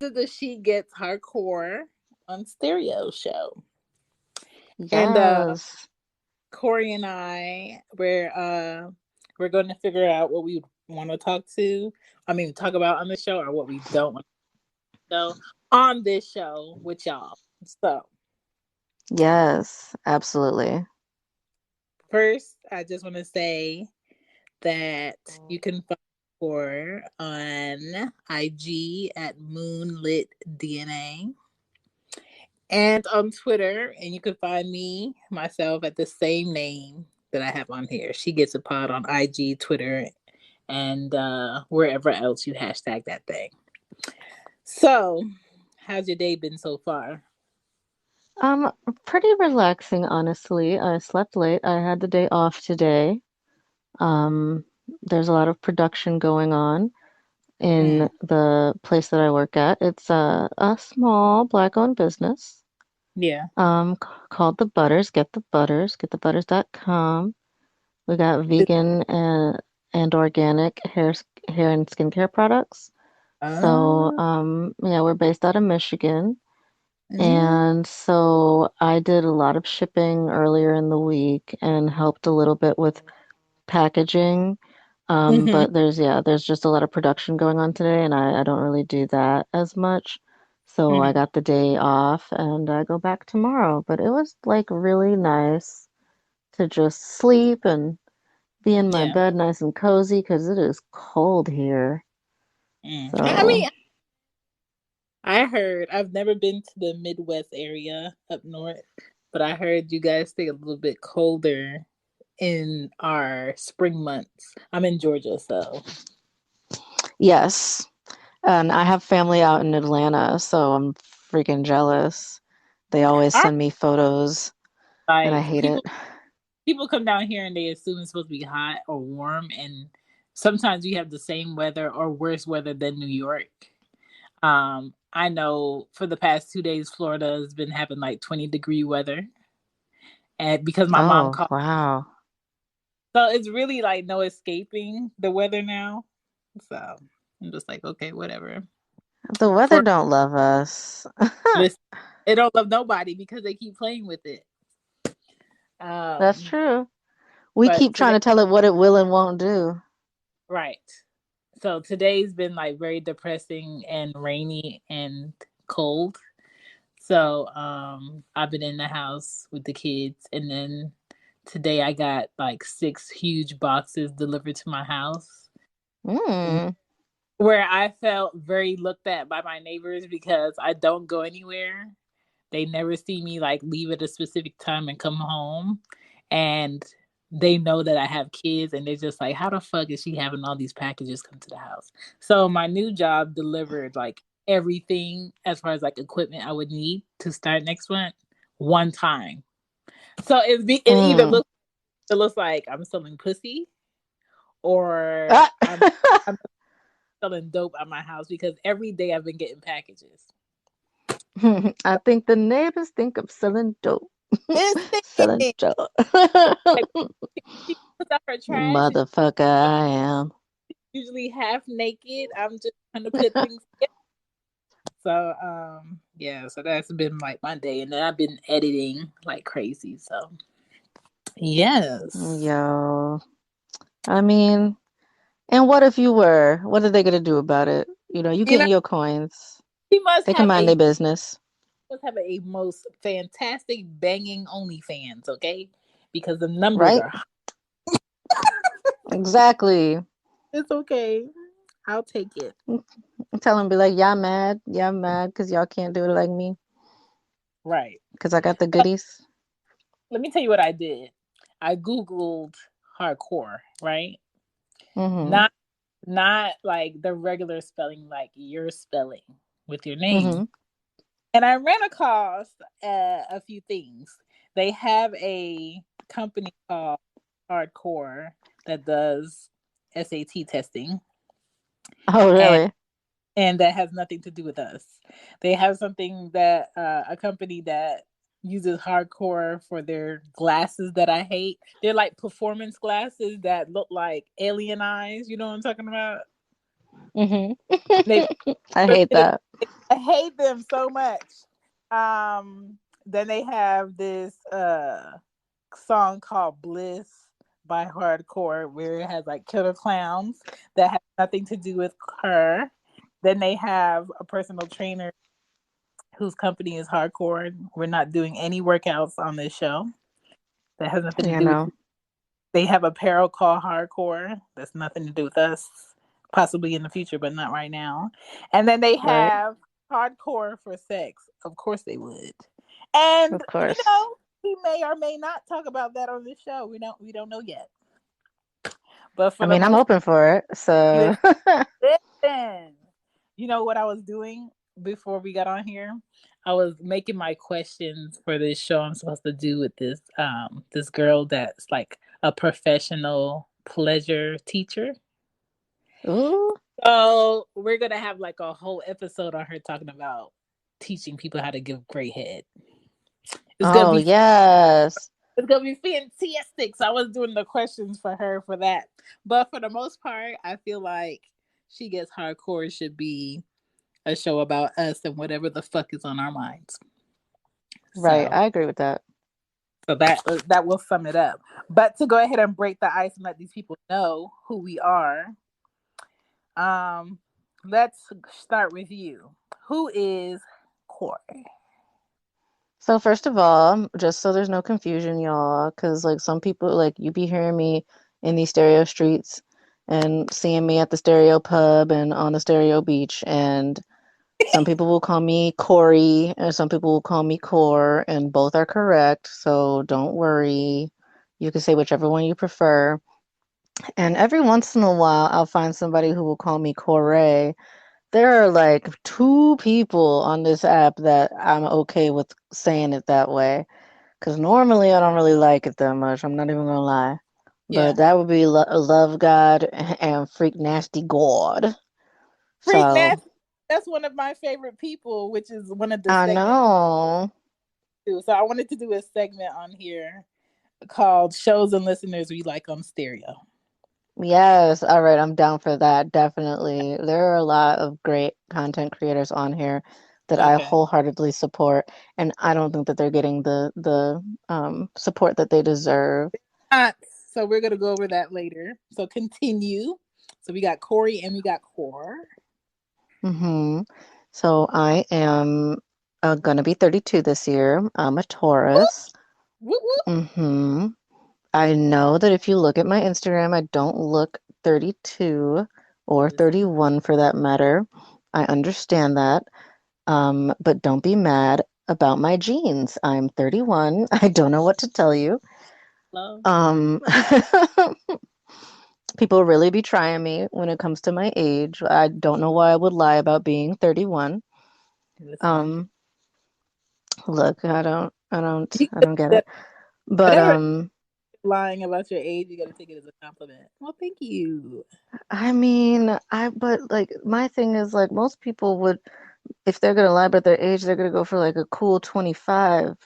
to the She Gets Hardcore on Stereo show. And Yes. Corey and we're going to figure out what we want to talk about on the show, or what we don't want to know on this show with y'all. So Yes, absolutely. first, I just want to say that you can find her on IG at Moonlit DNA and on Twitter, and you can find myself at the same name that I have on here. She Gets a Pod on IG, Twitter, and wherever else you hashtag that thing. So, how's your day been so far? Um, Pretty relaxing, honestly. I slept late. I had the day off today. Um, there's a lot of production going on Mm, in the place that I work at. It's a small black-owned business, yeah. called The Butters. Getthebutters.com. We got vegan and organic hair and skincare products. So, Uh, yeah, we're based out of Michigan. mm, And so I did a lot of shipping earlier in the week and helped a little bit with packaging. mm-hmm, But there's just a lot of production going on today, and I don't really do that as much. So I mm-hmm, got the day off and I go back tomorrow. But it was like really nice to just sleep and be in my yeah. bed nice and cozy because it is cold here. I So, mean, I heard I've never been to the Midwest area up north, but I heard you guys stay a little bit colder in our spring months. I'm in Georgia, so yes. And I have family out in Atlanta, so I'm freaking jealous. They always I send me photos, and I like hate it. people come down here and they assume it's supposed to be hot or warm, and sometimes we have the same weather or worse weather than New York. I know for the past 2 days, Florida has been having like 20-degree weather, and because my mom Oh, called, wow. so it's really like no escaping the weather now. So I'm just like, okay, whatever. The weather For don't love us. this, they don't love nobody because they keep playing with it. That's Um, true. We but keep trying today, to tell it what it will and won't do. right. So today's been like very depressing and rainy and cold. So I've been in the house with the kids, and then today I got like 6 huge boxes delivered to my house, Mm. where I felt very looked at by my neighbors because I don't go anywhere. They never see me like leave at a specific time and come home. And they know that I have kids, and they're just like, how the fuck is she having all these packages come to the house? So my new job delivered like everything as far as like equipment I would need to start next month one time. So Mm. it looks like I'm selling pussy, or Ah! I'm selling dope at my house because every day I've been getting packages. I think the neighbors think I'm selling dope. Selling Listen, dope. like she puts out her trash and Motherfucker, I am. usually half naked. I'm just trying to put things together. So yeah, so that's been like my day, and then I've been editing like crazy. So yes. Yo, I mean, and what if you were? What are they gonna do about it? You know, you You know, getting your coins. she must They can have mind a their business. most fantastic banging OnlyFans, okay? Because the numbers Right? are high. Exactly. It's okay. I'll take it. Tell them, be like, y'all mad? Y'all mad because y'all can't do it like me? Right. Because I got the goodies? Let me tell you what I did. I Googled hardcore, right? Mm-hmm. Not not like the regular spelling, like your spelling with your name. Mm-hmm. And I ran across a few things. They have a company called Hardcore that does SAT testing, Oh, and really? that has nothing to do with us. They have something that a company that uses hardcore for their glasses that I hate. They're like performance glasses that look like alien eyes. You know what I'm talking about? Hmm. They I hate forbidden. that. I hate them so much. Then they have this song called Bliss by Hardcore where it has like killer clowns that have nothing to do with her. Then they have a personal trainer whose company is Hardcore. We're not doing any workouts on this show. That has nothing to You do with know, they have apparel called Hardcore. That's nothing to do with us. Possibly in the future, but not right now. And then they right? have Hardcore for Sex. Of course they would. And Of course. he may or may not talk about that on this show. We don't know yet. But I for the mean, I'm most open for it. So, listen, you know what I was doing before we got on here? I was making my questions for this show I'm supposed to do with this girl that's like a professional pleasure teacher. ooh, So we're gonna have like a whole episode on her talking about teaching people how to give great head. It's gonna oh be yes, it's gonna be fantastic. So I was doing the questions for her for that. But for the most part, I feel like She Gets Hardcore should be a show about us and whatever the fuck is on our minds. right. So I agree with that. that will sum it up. But to go ahead and break the ice and let these people know who we are, um, let's start with you. Who is Corey? So first of all, just so there's no confusion, y'all, because like some people, like you be hearing me in these stereo streets and seeing me at the stereo pub and on the stereo beach, and some people will call me Corey, and some people will call me Core, and both are correct. So don't worry. You can say whichever one you prefer. And every once in a while, I'll find somebody who will call me Corey. There are like two people on this app that I'm okay with saying it that way. Because normally I don't really like it that much. I'm not even gonna lie. But Yeah. that would be Love God and Freak Nasty God. Freak So Nasty. That's one of my favorite people, which is one of the I segments know. too. So I wanted to do a segment on here called Shows and Listeners We Like on Stereo. Yes, all right, I'm down for that. Definitely. There are a lot of great content creators on here that I Okay. wholeheartedly support, and I don't think that they're getting the support that they deserve. So we're gonna go over that later. So continue. So we got Corey and we got Core. Hmm. So I am gonna be 32 this year. I'm a Whoop, Taurus. whoop, whoop. Hmm. I know that if you look at my Instagram, I don't look 32 or Listen, 31 for that matter. I understand that. But don't be mad about my genes. I'm 31. I don't know what to tell you. love. Um, people really be trying me when it comes to my age. I don't know why I would lie about being 31. Listen. Um, look, You I don't get gotta- it. But Whatever lying about your age, you gotta take it as a compliment. Well, thank you. I mean, but like my thing is like most people would, if they're gonna lie about their age, they're gonna go for like a cool 25.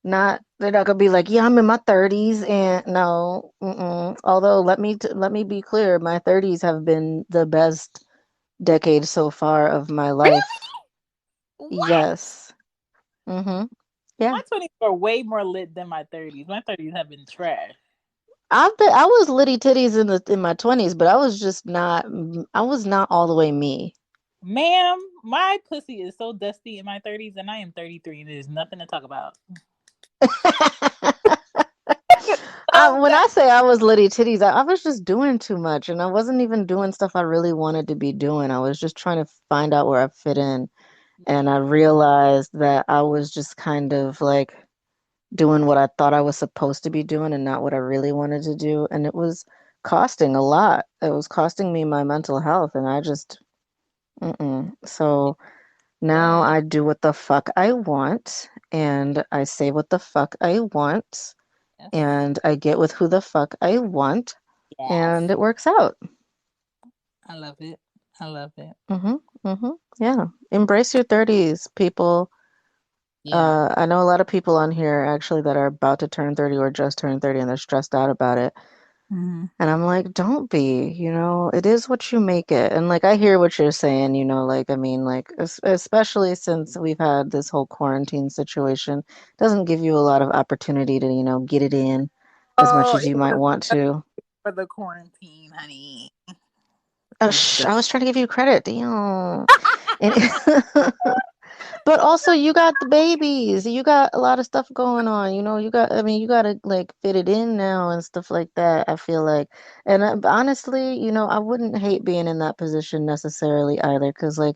Not they're not gonna be like, yeah, I'm in my 30s and no. Mm-mm. Although let me be clear, my 30s have been the best decade so far of my Really? life. What? Yes. Mm-hmm. Yeah. My 20s are way more lit than my 30s. My 30s have been trash. I was litty titties in my 20s, but I was not all the way me. Ma'am, my pussy is so dusty in my 30s, and I am 33, and there's nothing to talk about. So When that I say I was litty titties, I was just doing too much and I wasn't even doing stuff I really wanted to be doing. I was just trying to find out where I fit in. And I yeah, realized that I was just kind of like doing what I thought I was supposed to be doing and not what I really wanted to do. And it was costing a lot. It was costing me my mental health. And I just, mm-mm. So now woman. I do what the fuck I want and I say what the fuck I want Yes, and I get with who the fuck I want and yes. it works out. I love it. I love it. Hmm. Hmm. Yeah. Embrace your 30s, people. Yeah. I know a lot of people on here actually that are about to turn 30 or just turned 30 and they're stressed out about it. Mhm. And I'm like, don't be, it is what you make it. And like, I hear what you're saying, like, I mean, like, especially since we've had this whole quarantine situation, doesn't give you a lot of opportunity to, get it in as much Oh, as it you might was want to. for the quarantine, honey. Oh, Most I was trying to give you credit. Damn. And but also you got the babies. You got a lot of stuff going on. I mean, you got to like fit it in now and stuff like that, I feel like. And honestly, I wouldn't hate being in that position necessarily either, because like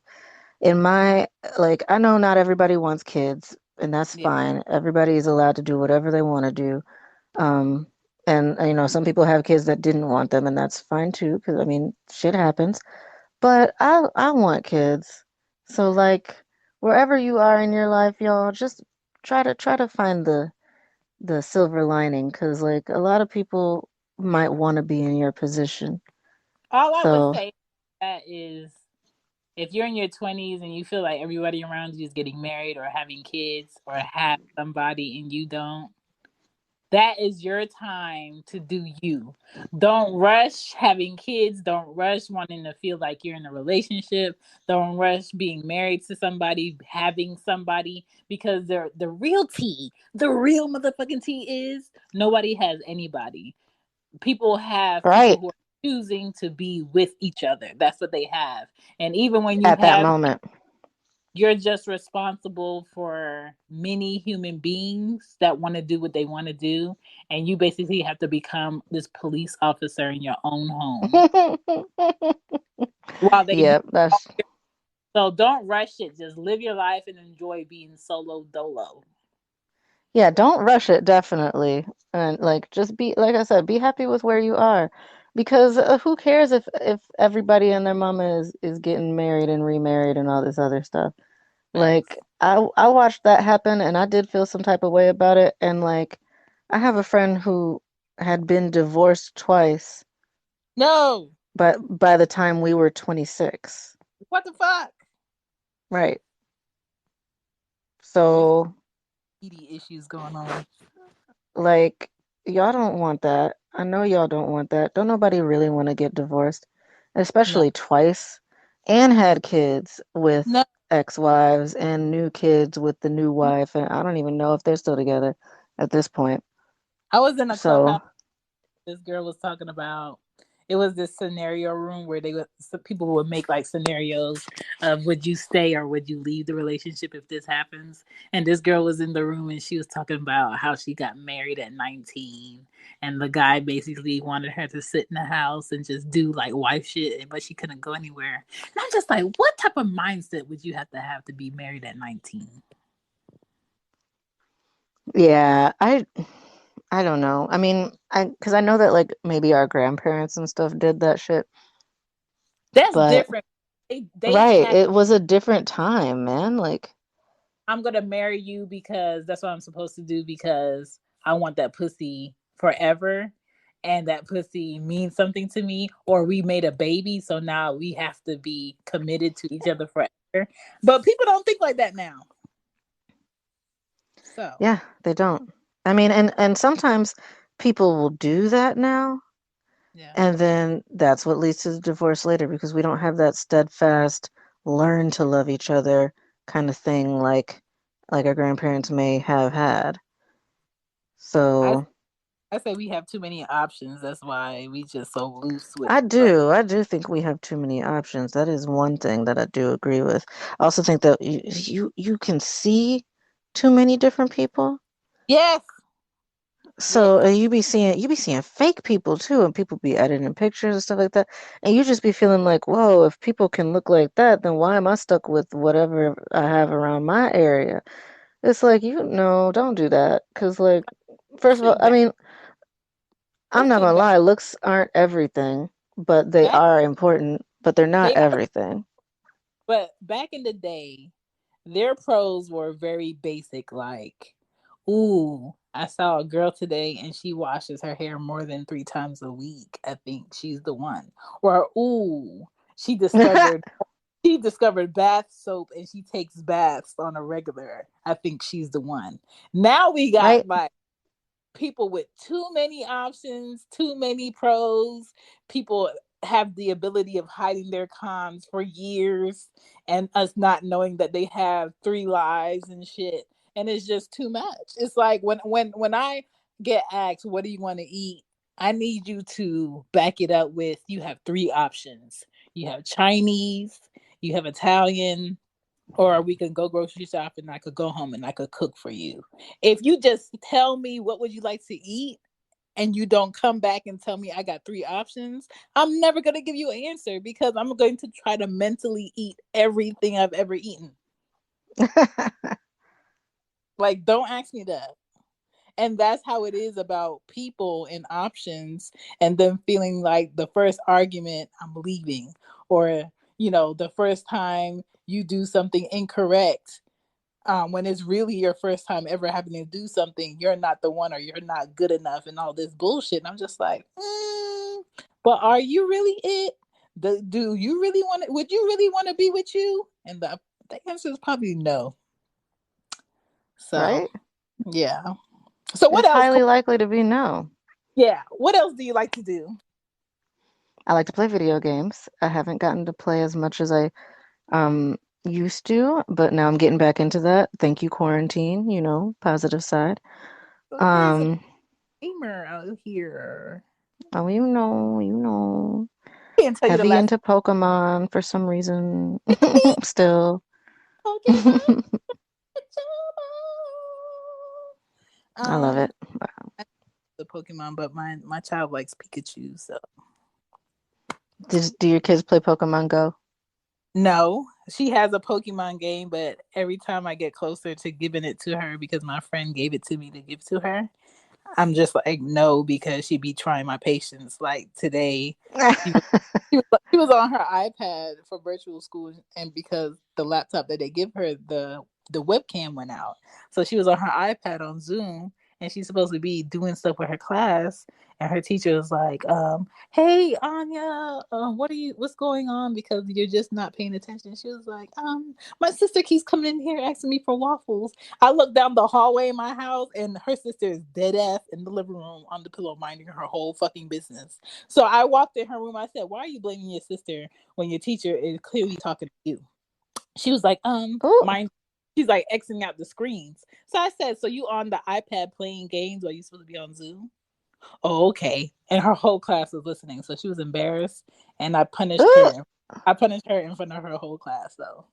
in my, like, I know not everybody wants kids, and that's yeah. fine. Everybody is allowed to do whatever they want to do. Um, and some people have kids that didn't want them, and that's fine too, because I mean, shit happens. But I want kids. So like wherever you are in your life, y'all, just try to find the silver lining, because like a lot of people might want to be in your position. All I would So, say that is if you're in your 20s and you feel like everybody around you is getting married or having kids or have somebody and you don't, that is your time to do you. Don't rush having kids. Don't rush wanting to feel like you're in a relationship. Don't rush being married to somebody, having somebody, because the real tea, the real motherfucking tea is nobody has anybody. People have people right who are choosing to be with each other. That's what they have. And even when you at that have, moment. you're just responsible for many human beings that want to do what they want to do. And you basically have to become this police officer in your own home while they do. Yep, that's So don't rush it. Just live your life and enjoy being solo dolo. yeah, don't rush it, definitely. And like just be, like I said, be happy with where you are. Because who cares if everybody and their mama is getting married and remarried and all this other stuff. Like Facts. I watched that happen, and I did feel some type of way about it. And like I have a friend who had been divorced twice, No. but by the time we were 26. What the fuck? Right. There's So ED issues going on. like y'all don't want that. I know y'all don't want that. Don't nobody really want to get divorced, No. especially twice, and had kids with No. ex-wives and new kids with the new wife, and I don't even know if they're still together at this point. I was in a So clubhouse. This girl was talking about it was this scenario room where they would some people would make like scenarios of would you stay or would you leave the relationship if this happens, and this girl was in the room and she was talking about how she got married at 19 and the guy basically wanted her to sit in the house and just do like wife shit but she couldn't go anywhere, and I'm just like, what type of mindset would you have to be married at 19? yeah, I don't know. I mean, because I know that like maybe our grandparents and stuff did that shit, That's but different. They right, had, it was a different time, man. Like, I'm gonna marry you because that's what I'm supposed to do because I want that pussy forever and that pussy means something to me, or we made a baby, so now we have to be committed to each other forever. But people don't think like that now. So yeah, they don't. I mean, and sometimes people will do that now, yeah. and then that's what leads to the divorce later, because we don't have that steadfast learn to love each other kind of thing like our grandparents may have had. I So I say we have too many options. That's why we just so loose with I like, do. I do think we have too many options. That is one thing that I do agree with. I also think that you can see too many different people. yes, yes. So you be seeing fake people too, and people be editing pictures and stuff like that, and you just be feeling like, whoa, if people can look like that, then why am I stuck with whatever I have around my area? It's like, don't do that, because like, first of all, Especially I back mean, I'm not especially gonna back lie, looks aren't everything, but they back are important, but they're not they are, everything. but back in the day their pros were very basic, like, ooh, I saw a girl today and she washes her hair more than 3 times a week. I think she's the one. Or ooh, she discovered she discovered bath soap and she takes baths on a regular. I think she's the one. Now we got Right? like people with too many options, too many pros. People have the ability of hiding their cons for years and us not knowing that they have three lives and shit. And it's just too much. It's like when I get asked, what do you want to eat? I need you to back it up with you have three options. You have Chinese, you have Italian, or we can go grocery shopping. I could go home and I could cook for you. If you just tell me what would you like to eat and you don't come back and tell me I got three options, I'm never going to give you an answer because I'm going to try to mentally eat everything I've ever eaten. Like, don't ask me that. And that's how it is about people and options, and them feeling like the first argument, I'm leaving, or the first time you do something incorrect, when it's really your first time ever having to do something, you're not the one, or you're not good enough, and all this bullshit. And I'm just like, but are you really it? Do you really want it? Would you really want to be with you? And the answer is probably no. So Right? yeah. So what It's else? highly likely to be no. Yeah. What else do you like to do? I like to play video games. I haven't gotten to play as much as I used to, but now I'm getting back into that. Thank you, quarantine, positive side. There's a Um, gamer out here. oh, I can't tell you the heavy last into Pokemon for some reason time. still. Pokemon. I love Um, it. the Pokemon, but my child likes Pikachu, so Do your kids play Pokemon Go? no. She has a Pokemon game, but every time I get closer to giving it to her because my friend gave it to me to give to her, I'm just like no, because she be trying my patience. Like today, she was she was on her iPad for virtual school, and because the laptop that they give her, the webcam went out, so she was on her iPad on Zoom, and she's supposed to be doing stuff with her class, and her teacher was like, "Hey Anya, what's going on? Because you're just not paying attention." She was like, my sister keeps coming in here asking me for waffles. I look down the hallway in my house, and her sister is dead ass in the living room on the pillow, minding her whole fucking business. So I walked in her room. I said, "Why are you blaming your sister when your teacher is clearly talking to you?" She was like, Oh, mine." She's like Xing out the screens. So I said, "So you on the iPad playing games while you supposed to be on Zoom?" "Oh, okay." And her whole class was listening, so she was embarrassed, and I punished oh, her. I punished her in front of her whole class. So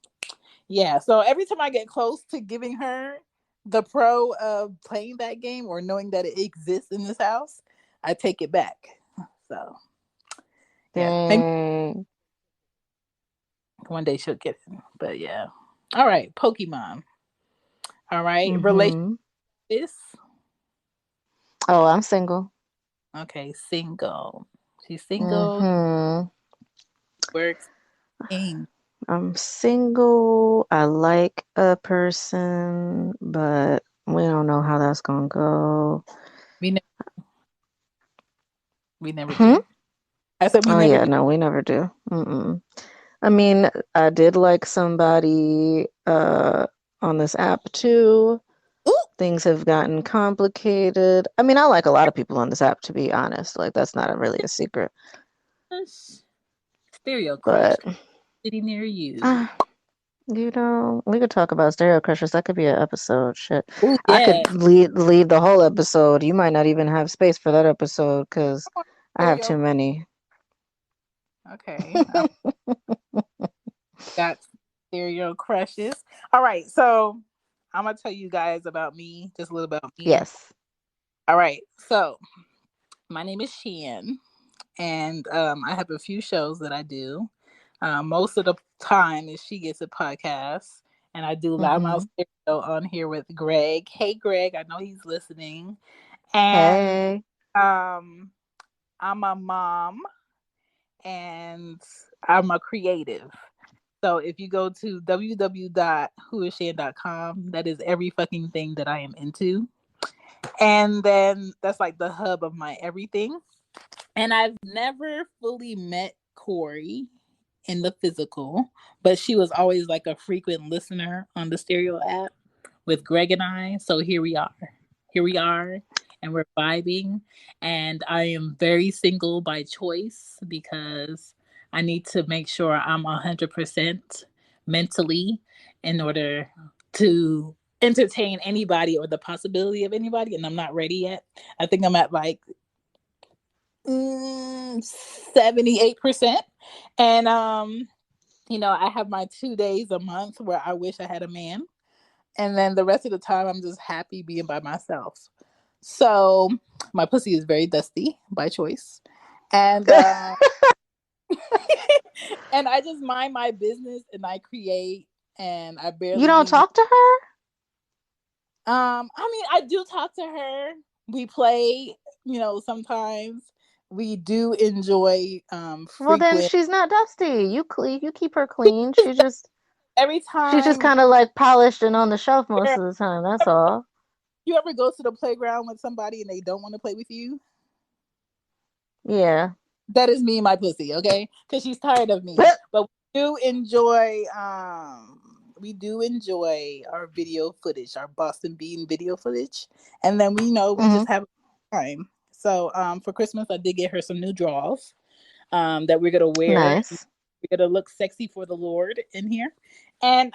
yeah. So every time I get close to giving her the pro of playing that game or knowing that it exists in this house, I take it back. So yeah, maybe dang. one day she'll get it. But yeah. All right, Pokemon. All right, relationship. Mm-hmm. Oh, I'm single. Okay, single. She's single. Mm-hmm. Works. Game. I'm single. I like a person, but we don't know how that's gonna go. We never. We never Hmm? do. I said we Oh never yeah, do. no, we never do. Mm-mm. I mean, I did like somebody on this app too. Ooh. Things have gotten complicated. I mean, I like a lot of people on this app, to be honest. Like, that's not really a secret. Stereo crush But, sitting near you. uh, we could talk about stereo crushers. That could be an episode. Shit. Oh I could yeah. lead the whole episode. You might not even have space for that episode because I have Stereo. too many. Okay. I got stereo crushes. All right. So I'm gonna tell you guys about me, just a little about me. Yes. All right. So my name is Shan, and I have a few shows that I do. Most of the time is She Gets a Podcast, and I do Loudmouth Mm-hmm. Stereo on here with Greg. Hey, Greg, I know he's listening. And Hey. um, I'm a mom, and I'm a creative. So if you go to www.whoisshan.com, that is every fucking thing that I am into. And then that's like the hub of my everything. And I've never fully met Corey in the physical, but she was always like a frequent listener on the stereo app with Greg and I. So here we are. Here we are. and we're vibing. And I am very single by choice because I need to make sure I'm 100% mentally in order to entertain anybody or the possibility of anybody. And I'm not ready yet. I think I'm at like 78%. And, I have my 2 days a month where I wish I had a man. And then the rest of the time, I'm just happy being by myself. So my pussy is very dusty by choice. And, and I just mind my business and I create and I You barely don't use. talk to her? I mean, I do talk to her. We play, sometimes we do enjoy Well, then frequent she's not dusty. You keep her clean. every She's just time. kind of like polished and on the shelf most Girl, of the time. That's all. you ever go to the playground with somebody and they don't want to play with you? Yeah. That is me and my pussy, okay? Because she's tired of me. But we do enjoy our video footage, our Boston Bean video footage, and then we Hmm. just have a time. So for Christmas, I did get her some new drawers that we're gonna wear. Nice. We're gonna look sexy for the Lord in here, and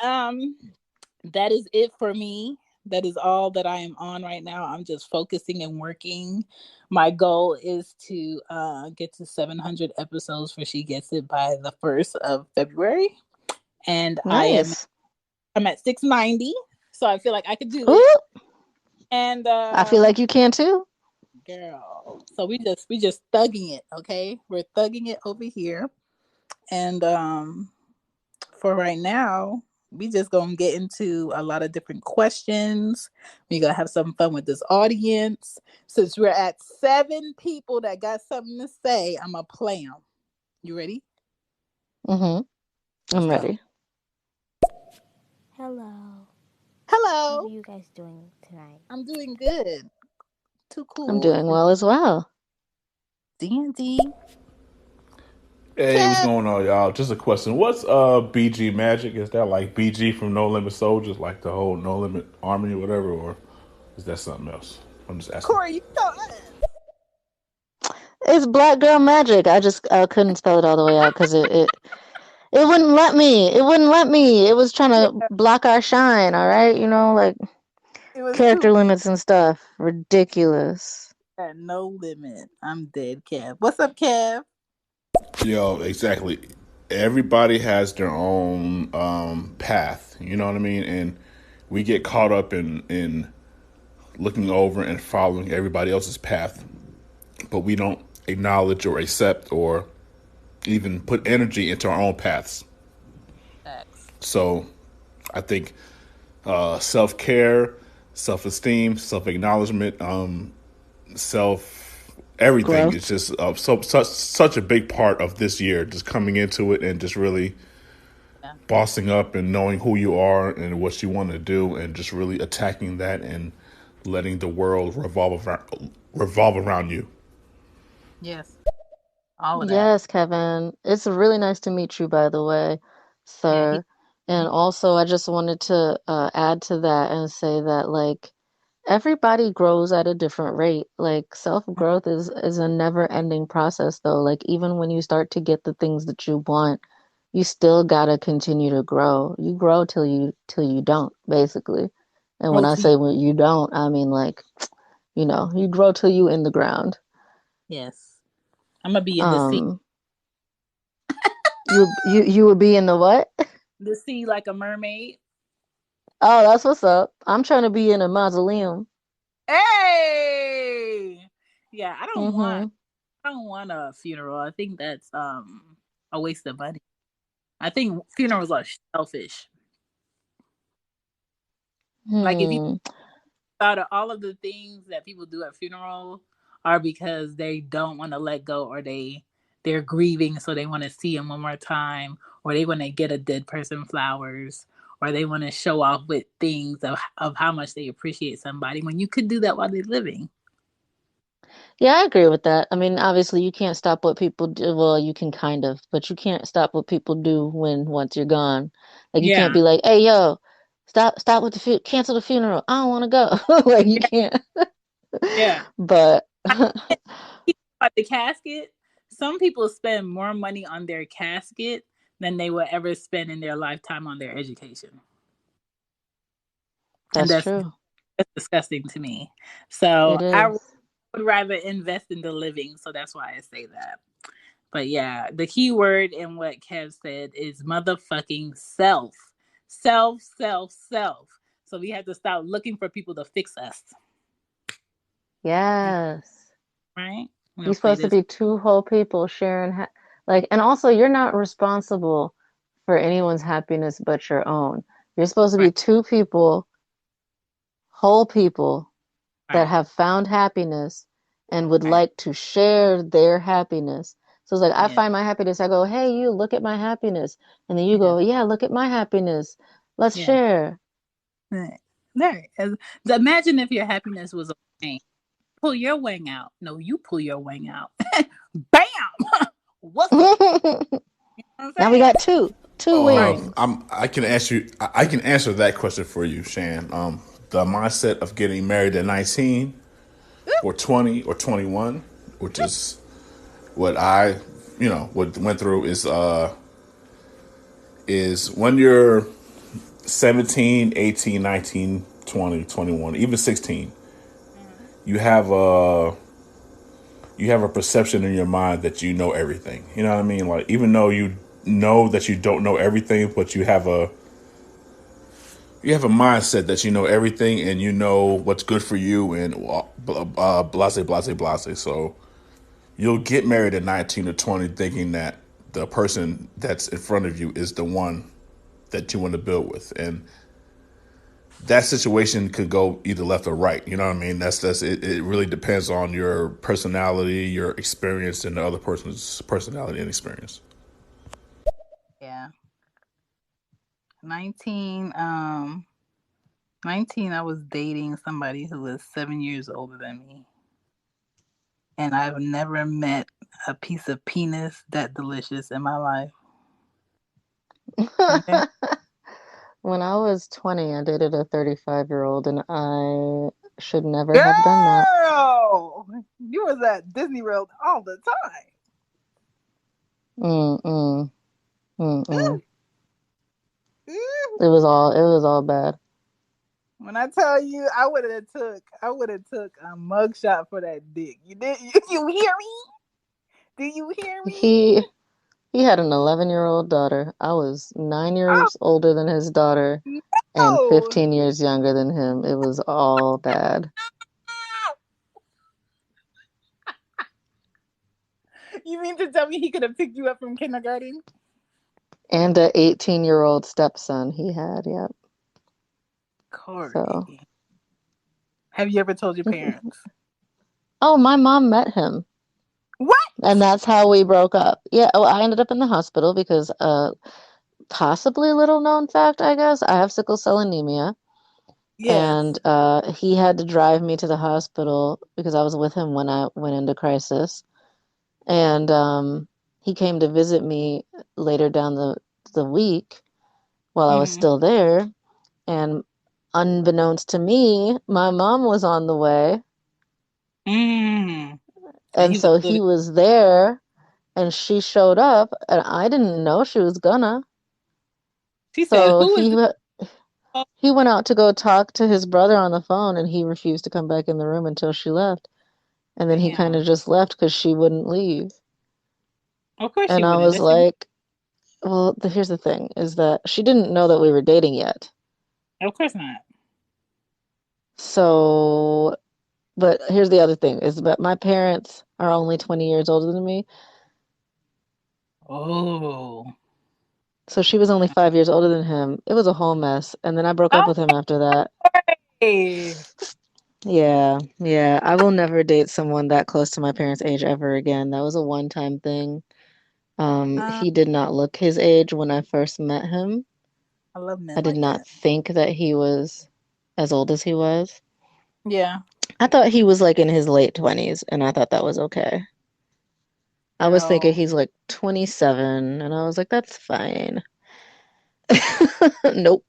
that is it for me. That is all that I am on right now. I'm just focusing and working. My goal is to get to 700 episodes for She Gets It by the 1st of February. And Nice. I'm at 690. So I feel like I could do it. Ooh, And I feel like you can too. girl, so we just thugging it, okay? We're thugging it over here. And for right now, we just gonna get into a lot of different questions. We gonna have some fun with this audience. Since we're at 7 people that got something to say, I'm gonna play them. You ready? Hmm. Let's I'm go. ready. Hello. How are Hello. you guys doing tonight? I'm doing good. Too I'm cool. doing well as well. D&D. Hey, what's Kev. going on, y'all? Just a question. What's BG Magic? Is that like BG from No Limit Soldiers, like the whole No Limit Army or whatever, or is that something else? I'm just asking. Corey, you know us. It's Black Girl Magic. I couldn't spell it all the way out because it wouldn't let me. It wouldn't let me. It was trying Yeah, to block our shine. All right, like it was too character big. limits and stuff. Ridiculous. No limit. I'm dead, Kev. What's up, Kev? Yo, exactly. Everybody has their own path. You know what I mean? And we get caught up in looking over and following everybody else's path, but we don't acknowledge or accept or even put energy into our own paths. X. So I think self care, self esteem, self acknowledgement, self everything is Growth. just such a big part of this year. Just coming into it and just really Yeah. bossing up and knowing who you are and what you want to do, and just really attacking that and letting the world revolve around you. Yes. All of that. Yes, Kevin. It's really nice to meet you, by the way, Yeah. He. sir. And also, I just wanted to add to that and say that, like, everybody grows at a different rate. Like, self-growth is a never-ending process, though. Like, even when you start to get the things that you want, you still gotta continue to grow. You grow till you don't, basically. And when Oh, I T. say when you don't, I mean like, you grow till you in the ground. Yes. I'm gonna be in the sea. Um, you would be in the what? The sea like a mermaid. Oh, that's what's up. I'm trying to be in a mausoleum. Hey. Yeah. I don't want. Mm-hmm. I don't want a funeral. I think that's a waste of money. I think funerals are selfish. Like if you Hmm. thought of all of the things that people do at funeral are because they don't want to let go or they're grieving so they want to see him one more time or they want to get a dead person flowers or they want to show off with things of how much they appreciate somebody when you could do that while they're living. Yeah, I agree with that. I mean, obviously you can't stop what people do. Well, you can kind of, but you can't stop what people do when once you're gone. Like you can't Yeah. be like, "Hey, yo, stop with the cancel the funeral. I don't want to go." Like you Yeah. can't. Yeah. But About the casket, some people spend more money on their casket than they will ever spend in their lifetime on their education. And that's true. that's disgusting to me. So It I is. would rather invest in the living. So that's why I say that. But yeah, the key word in what Kev said is motherfucking self. Self, self, self. So we have to stop looking for people to fix us. Yes. Right? I'm You're gonna play supposed to this. be two whole people sharing, like, and also you're not responsible for anyone's happiness but your own. You're supposed to Right, be two people, whole people that right, have found happiness and would right. like to share their happiness. So it's like I Yeah. find my happiness, I go, hey, you look at my happiness. And then you Yeah. go, yeah, look at my happiness. Let's Yeah. share. Right. Right. Imagine if your happiness was a wang. Pull your wang out. No, you pull your wang out. Bam! What's up? You know what Now I'm we saying? got two Right. wings. I can answer I can answer that question for you, Shan. The mindset of getting married at 19 or 20 or 21, which is what I, what went through is when you're 17, 18, 19, 20, 21, even 16, Mhm. you have a you have a perception in your mind that you know everything. You know what I mean? Like even though you know that you don't know everything, but you have a mindset that you know everything and you know what's good for you and blase blase blase. So you'll get married at 19 or 20 thinking that the person that's in front of you is the one that you want to build with, and that situation could go either left or right. You know what I mean? That's it. It really depends on your personality, your experience, and the other person's personality and experience. Yeah. 19, 19, I was dating somebody who was 7 years older than me. And I've never met a piece of penis that delicious in my life. Okay. When I was 20, I dated a 35-year-old, and I should never have done that. Girl, you was at Disney World all the time. Mm-mm, mm-mm. Mm. It was all bad. When I tell you, I would have took a mugshot for that dick. You did, you hear me? Do you hear me? He he had an 11-year-old daughter. I was 9 Oh years older than his daughter and no! 15 years younger than him. It was all bad. You mean to tell me he could have picked you up from kindergarten? And a 18-year-old stepson he had, yep. So, Corey, have you ever told your parents? oh, my mom met him, What? and that's how we broke up. Yeah, oh, I ended up in the hospital because possibly little known fact, I guess, I have sickle cell anemia, Yes. and he had to drive me to the hospital because I was with him when I went into crisis. And he came to visit me later down the week while I was Mm. still there, and unbeknownst to me, my mom was on the way, Mm. And and he was so good. he was there, and she showed up, and I didn't know she was gonna. She said, So "Who is this?" Oh, he went out to go talk to his brother on the phone, and he refused to come back in the room until she left. And then he kind damn. of just left because she wouldn't leave. Of course she And I wouldn't. was Does she want? like, well, here's the thing, is that she didn't know that we were dating yet. Of course not. So, but here's the other thing, is that my parents are only 20 years older than me. Oh. So she was only 5 years older than him. It was a whole mess. And then I broke up with him after that. Okay. Yeah, yeah. I will never date someone that close to my parents' age ever again. That was a one-time thing. Uh, He did not look his age when I first met him. I love I men did like not that. think that he was as old as he was. Yeah. I thought he was like in his late 20s, and I thought that was okay. I was thinking Girl. he's like 27, and I was like, that's fine. Nope.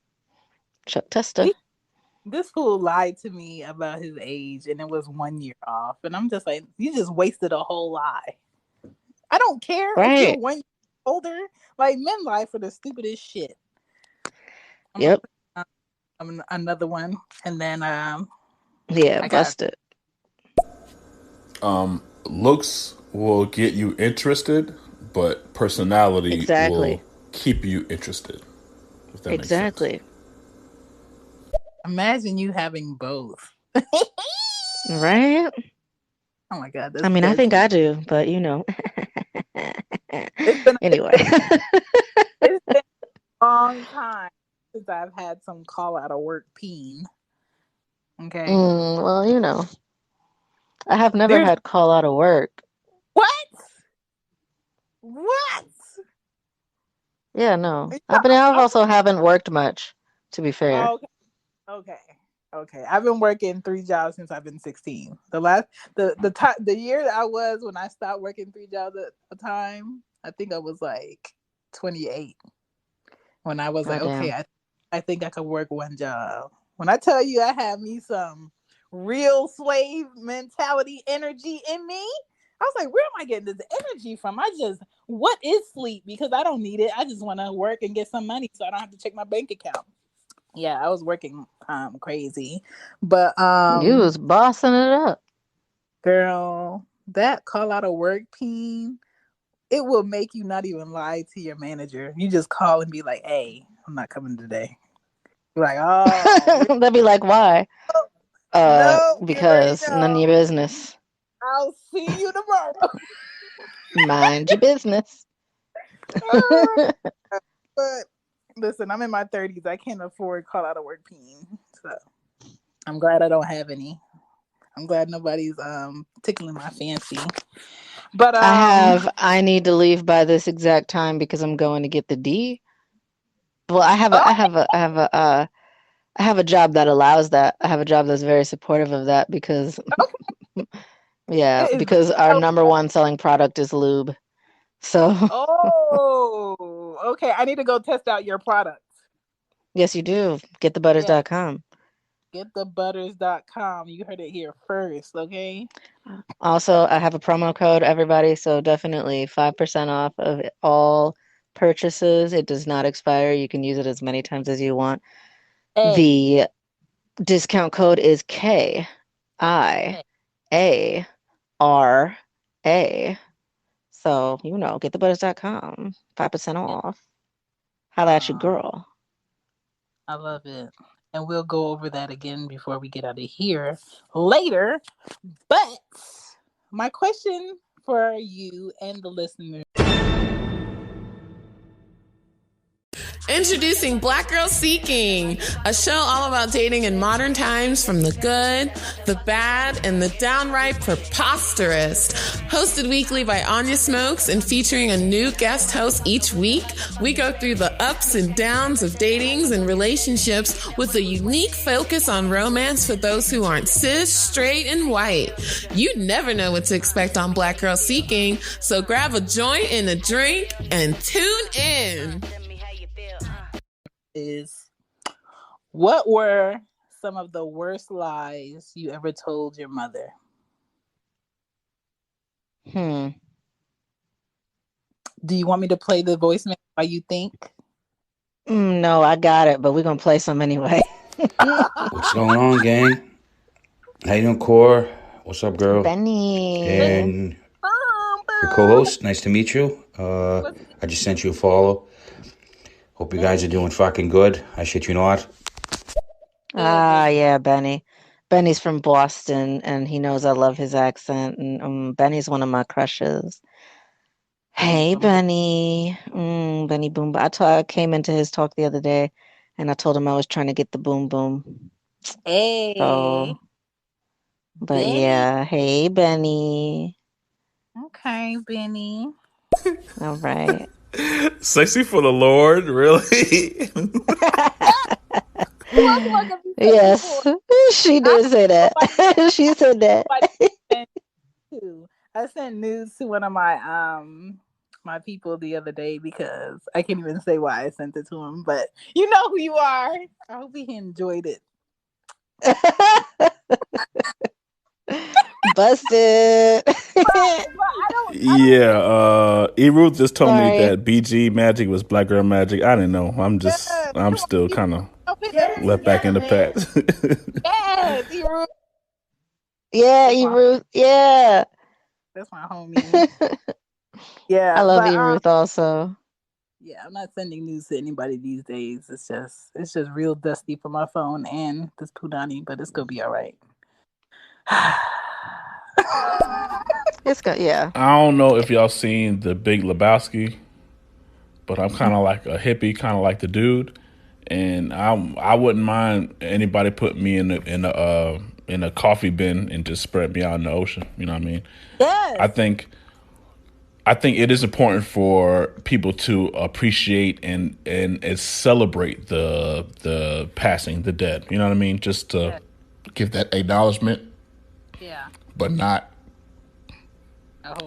Chuck Testa. We This fool lied to me about his age, and it was 1 year off. And I'm just like, you just wasted a whole lie. I don't care if you're Right. 1 year older. Like, men lie for the stupidest shit. I'm gonna Yep. put another one, and then Yeah, I got bust it. Looks will get you interested, but personality will Exactly. keep you interested. If that makes sense. Exactly. imagine you having both. Right? Oh my god, I that's mean, I think deadly. I do, but you know. It's been it's Anyway. been it's been a long time since I've had some call out of work peen. Okay, Well, you know, I have never there's had call out of work. what? What? Yeah, no. Yeah, I've I'm also haven't worked much, to be fair. okay. Okay. Okay. I've been working 3 jobs since I've been 16. The year that I was when I stopped working 3 jobs at a time, I think I was like 28. When I was Oh, like, okay, damn. I think I could work one job. When I tell you I have me some real slave mentality energy in me, I was like, where am I getting this energy from? What is sleep? Because I don't need it. I just want to work and get some money so I don't have to check my bank account. Yeah, I was working crazy. But You was bossing it up. girl, that call out of work peen, it will make you not even lie to your manager. You just call and be like, hey, I'm not coming today. You're like, oh, really? They'll be like, why? No, you already Because none of know. your business. I'll see you tomorrow. Mind your business. But listen, I'm in my 30s. I can't afford call out of work peen. So I'm glad I don't have any. I'm glad nobody's tickling my fancy. But I need to leave by this exact time because I'm going to get the D. Well, oh, I have a job that allows that. I have a job that's very supportive of that because, yeah, it is because our so number one selling product is lube. So, oh, okay. I need to go test out your product. yes, you do. Yeah, Getthebutters.com. getthebutters.com. You heard it here first, okay? Also, I have a promo code, everybody, so definitely 5% off of all purchases. It does not expire. You can use it as many times as you want. A. The discount code is KIARA. So, you know, getthebutters.com. 5% Yeah. off. Holla at your girl. I love it. And we'll go over that again before we get out of here later. But my question for you and the listeners. Introducing Black Girl Seeking, a show all about dating in modern times from the good, the bad, and the downright preposterous. Hosted weekly by Anya Smokes and featuring a new guest host each week, we go through the ups and downs of datings and relationships with a unique focus on romance for those who aren't cis, straight, and white. You never know what to expect on Black Girl Seeking, so grab a joint and a drink and tune in. Is what were some of the worst lies you ever told your mother? Do you want me to play the voicemail while you think? No, I got it, but we're going to play some anyway. What's going on, gang? How you doing, Core? What's up, girl? Benny. And your co-host, nice to meet you. I just sent you a follow. Hope you guys are doing fucking good. I shit you not. Yeah, Benny. Benny's from Boston, and he knows I love his accent. And Benny's one of my crushes. Hey, Benny. Benny Boom. I came into his talk the other day, and I told him I was trying to get the boom boom. Hey, So, but Benny. yeah, hey, Benny. Okay, Benny. All right. Sexy for the Lord, really? Yes, she did say that. She said that. I sent news to one of my people the other day because I can't even say why I sent it to him, but you know who you are. I hope he enjoyed it. Busted. Yeah, E. Ruth just told me Sorry. that BG magic was black girl magic. I didn't know. I'm still kind of let back in the past. Yes, E. Ruth. Yeah, E. Ruth. Yeah. That's my homie. Yeah, I love but E. Ruth also. yeah, I'm not sending news to anybody these days. It's just real dusty for my phone and this Punani, but it's gonna be all right. It's good. Yeah. I don't know if y'all seen the Big Lebowski, but I'm kind of like a hippie, kind of like the dude, and I wouldn't mind anybody put me in a coffee bin and just spread me out in the ocean. You know what I mean? Yes. I think it is important for people to appreciate and celebrate the passing, the dead. You know what I mean? Just to give that acknowledgement. Yeah. But not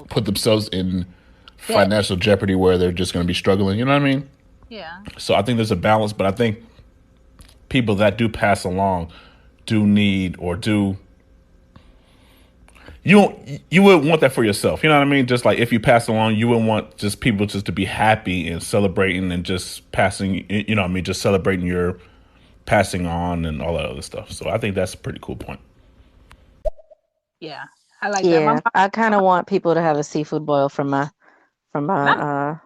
put themselves in financial jeopardy where they're just going to be struggling. You know what I mean? Yeah. So I think there's a balance, but I think people that do pass along do need or do you would want that for yourself. You know what I mean? Just like if you pass along, you would want just people just to be happy and celebrating and just passing. You know what I mean? Just celebrating your passing on and all that other stuff. So I think that's a pretty cool point. Yeah, I like that. Yeah. I kind of want people to have a seafood boil in my honor.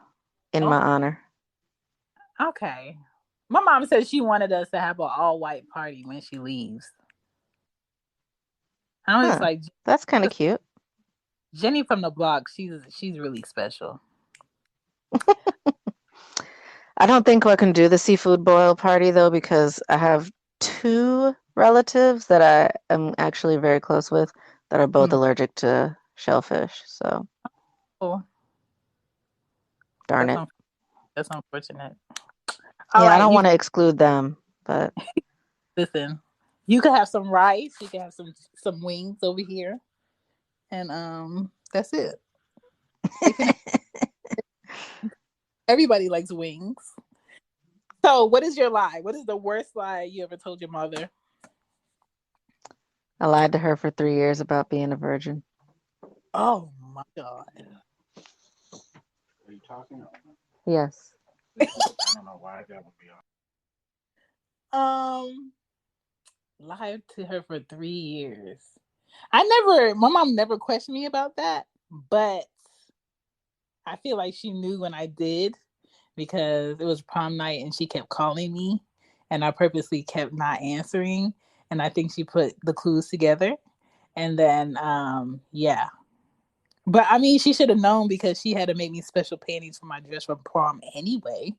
Okay. My mom said she wanted us to have an all-white party when she leaves. I was like, that's kind of cute. Jenny from the block, she's really special. I don't think I can do the seafood boil party though, because I have 2 relatives that I am actually very close with that are both allergic to shellfish. So, darn it. That's unfortunate. Yeah, I don't want to exclude them, but listen, you could have some rice, you can have some wings over here, and that's it. Everybody likes wings. So, what is your lie? What is the worst lie you ever told your mother? I lied to her for 3 years about being a virgin. Oh my God. Are you talking? Yes. I don't know why that would be on. Lied to her for 3 years. My mom never questioned me about that, but I feel like she knew when I did because it was prom night and she kept calling me and I purposely kept not answering. And I think she put the clues together. And then, yeah. But I mean, she should have known because she had to make me special panties for my dress from prom anyway.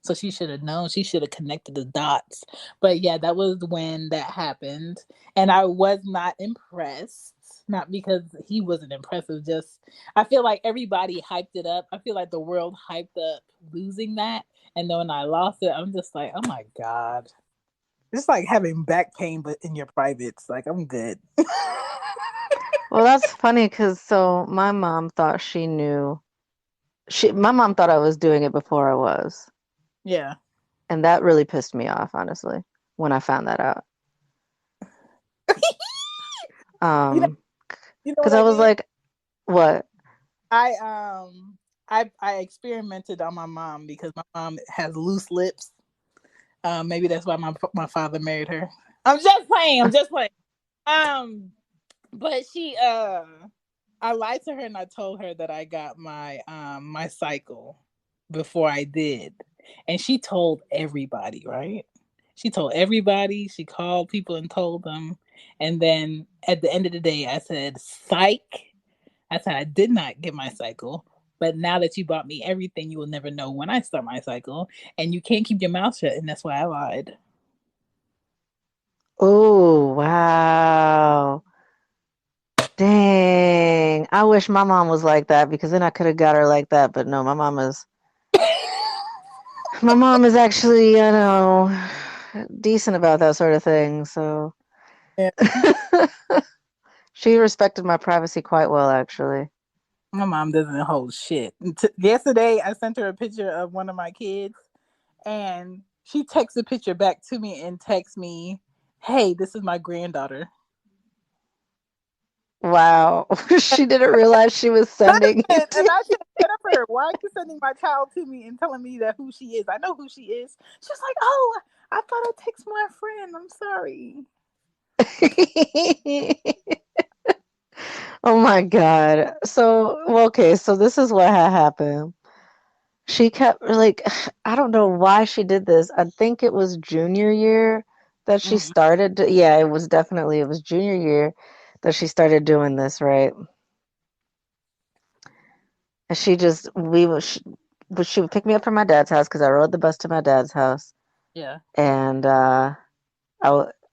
So she should have known. She should have connected the dots. But yeah, that was when that happened. And I was not impressed. Not because he wasn't impressive. Just, I feel like everybody hyped it up. I feel like the world hyped up losing that. And then when I lost it, I'm just like, oh my God. It's like having back pain, but in your privates. Like, I'm good. Well, that's funny because my mom thought she knew. My mom thought I was doing it before I was. Yeah. And that really pissed me off, honestly, when I found that out. Because I was like, what? I experimented on my mom because my mom has loose lips. Maybe that's why my father married her. I'm just playing. But she I lied to her and I told her that I got my my cycle before I did. And she told everybody, right? She told everybody. She called people and told them. And then at the end of the day, I said, psych. I said, I did not get my cycle. But now that you bought me everything, you will never know when I start my cycle. And you can't keep your mouth shut. And that's why I lied. Oh, wow. Dang. I wish my mom was like that because then I could have got her like that. But no, my mom is actually, decent about that sort of thing. So yeah. She respected my privacy quite well, actually. My mom doesn't hold shit. Yesterday, I sent her a picture of one of my kids, and she texts a picture back to me and texts me hey, this is my granddaughter. Wow. She didn't realize she was sending And it to I said, Jennifer, why are you sending my child to me and telling me that who she is? I know who she is. She's like, oh, I thought I'd text my friend. I'm sorry. you. Oh my God. So, well, okay, so this is what had happened. She kept like, I don't know why she did this. I think it was junior year that she Mm, started. Yeah, it was junior year that she started doing this, right? And she just, she would pick me up from my dad's house because I rode the bus to my dad's house. yeah. And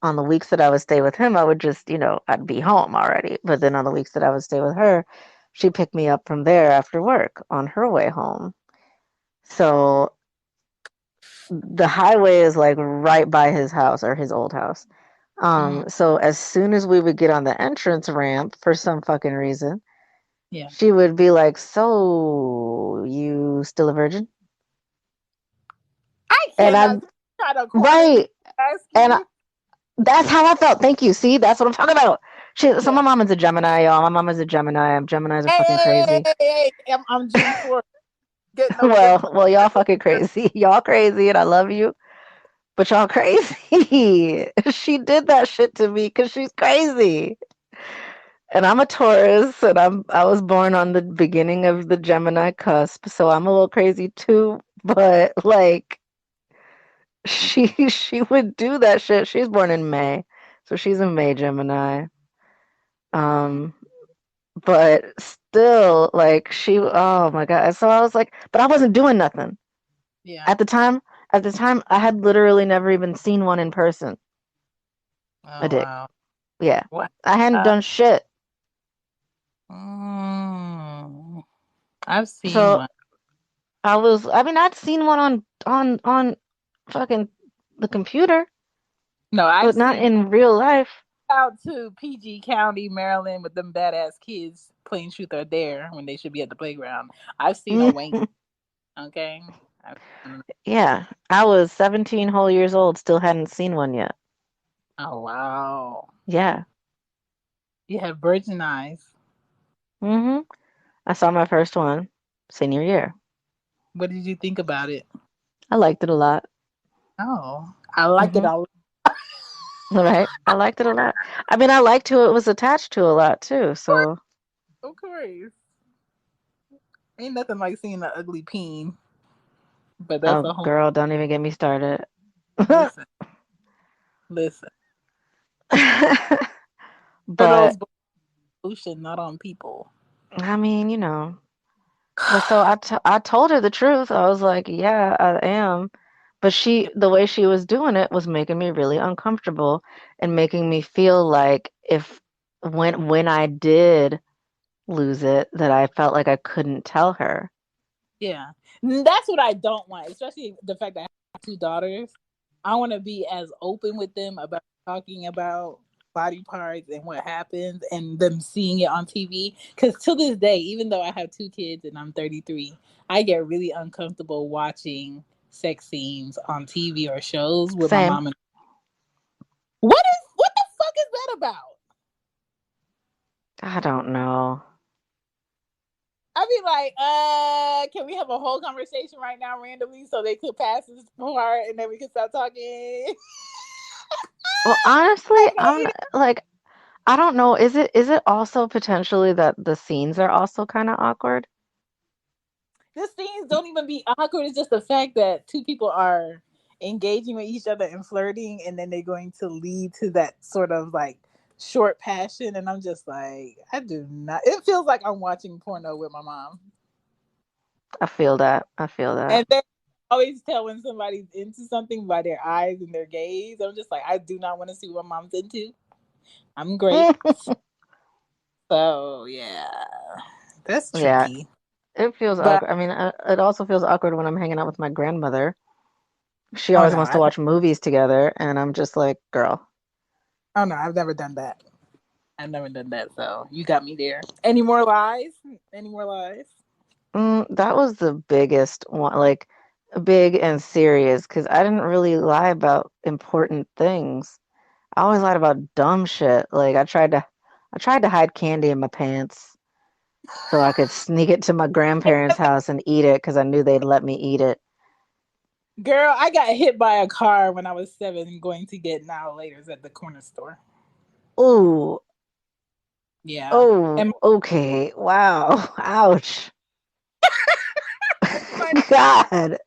on the weeks that I would stay with him, I would just, I'd be home already. But then on the weeks that I would stay with her, she'd pick me up from there after work on her way home. So the highway is like right by his house or his old house. Mm, So as soon as we would get on the entrance ramp for some fucking reason, yeah. she would be like, "So you still a virgin?" I And cannot I'm try to corner me right, asking and you. that's how I felt. Thank you. See, that's what I'm talking about. So my Yeah. mom is a Gemini, y'all. My mom is a Gemini. Geminis are Hey, fucking hey, hey, crazy. hey, hey, hey. I'm June 4th. Get no get Well, y'all fucking crazy. Y'all crazy, and I love you, but y'all crazy. She did that shit to me because she's crazy. And I'm a Taurus, and I was born on the beginning of the Gemini cusp, so I'm a little crazy too. But like, she would do that shit. She's born in May, so she's a May Gemini. Mm, Um, but still, like oh my God. So I was like, but I wasn't doing nothing yeah. at the time. At the time, I had literally never even seen one in person. A Oh dick. wow. Yeah, What? I hadn't done shit. Mm, I've seen So one. I mean, I'd seen one on fucking the computer, No, I've but not seen in real life. out to PG County, Maryland, with them badass kids playing truth or dare when they should be at the playground. I've seen a wank. Okay. I, Yeah, I was 17 whole years old, still hadn't seen one yet. oh wow. Yeah. You have virgin eyes. hmm I saw my first one senior year. What did you think about it? I liked it a lot. Oh, I like it hmm all. All right. I liked it a lot. I mean, I liked who it was attached to a lot too. So, Of course. Ain't nothing like seeing an ugly peen, but that's oh, a whole girl, don't even get me started. listen, listen. But Turtles ocean, not on people. I mean, But so I told her the truth. I was like, yeah, I am. But Yeah, the way she was doing it was making me really uncomfortable and making me feel like if when I did lose it, that I felt like I couldn't tell her. yeah. That's what I don't want, especially the fact that I have two daughters. I want to be as open with them about talking about body parts and what happens and them seeing it on TV. Because to this day, even though I have two kids and I'm 33, I get really uncomfortable watching sex scenes on TV or shows with my Same. mom. And what the fuck is that about? I don't know. I'd be like, can we have a whole conversation right now randomly so they could pass this part and then we can start talking? Well, honestly, Like, I'm like I don't know. Is it also potentially that the scenes are also kind of awkward? the scenes don't even be awkward. It's just the fact that two people are engaging with each other and flirting, and then they're going to lead to that sort of like short passion. And I'm just like, I do not. It feels like I'm watching porno with my mom. I feel that. I feel that. And then always tell when somebody's into something by their eyes and their gaze. I'm just like, I do not want to see what mom's into. I'm great. So yeah, that's Yeah, tricky. it feels But awkward. I mean, it also feels awkward when I'm hanging out with my grandmother. She oh always no, wants to watch movies together, and I'm just like, girl. oh no, I've never done that. I've never done that. So you got me there. Any more lies? Any more lies? That was the biggest one, like big and serious, because I didn't really lie about important things. I always lied about dumb shit. Like I tried to hide candy in my pants so I could sneak it to my grandparents' house and eat it because I knew they'd let me eat it. Girl, I got hit by a car when I was 7 going to get now laters at the corner store. Ooh, Yeah. oh, And okay. Wow. Ouch. my God.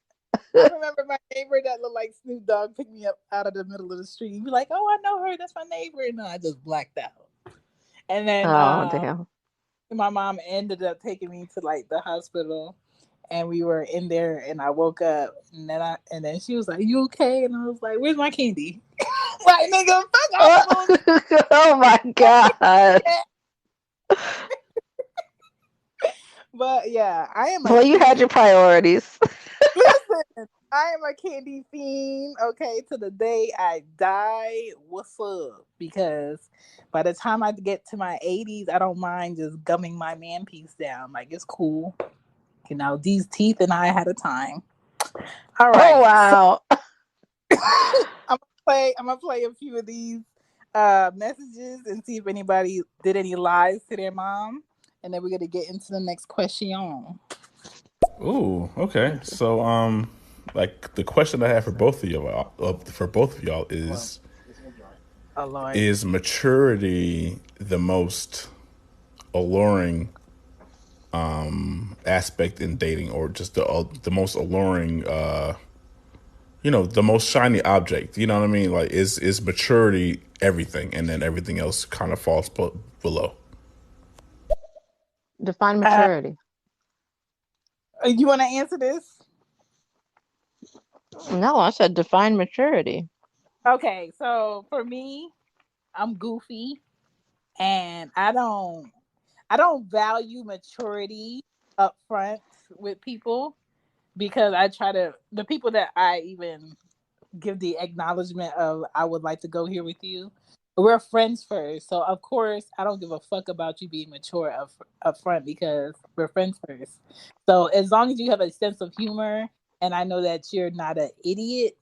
I remember my neighbor that looked like Snoop Dogg picked me up out of the middle of the street. He'd be like, "Oh, I know her. That's my neighbor." And I just blacked out. And then Oh, damn. my mom ended up taking me to like the hospital, and we were in there. And I woke up, and then she was like, "You okay?" And I was like, "Where's my candy?" Like, nigga, fuck off, bullshit. Oh my God. But yeah, I am a Well, you had candy. your priorities. Listen, I am a candy fiend, okay, to the day I die. What's up? Because by the time I get to my 80s, I don't mind just gumming my man piece down. Like, it's cool. You know, these teeth and I had a time. All Oh, right. So wow. I'm gonna play a few of these messages and see if anybody did any lies to their mom. And then we're gonna get into the next question. Ooh, okay. So, like the question I have for both of y'all Oh Lord. is maturity the most alluring aspect in dating, or just the most alluring, the most shiny object? You know what I mean? Like, is maturity everything, and then everything else kind of falls below? Define Uh, maturity. you want to answer this? No, I said define maturity. Okay, so for me, I'm goofy and I don't value maturity up front with people because I try to the people that I even give the acknowledgement of I would like to go here with you. We're friends first. So of course I don't give a fuck about you being mature up front because we're friends first. So as long as you have a sense of humor and I know that you're not an idiot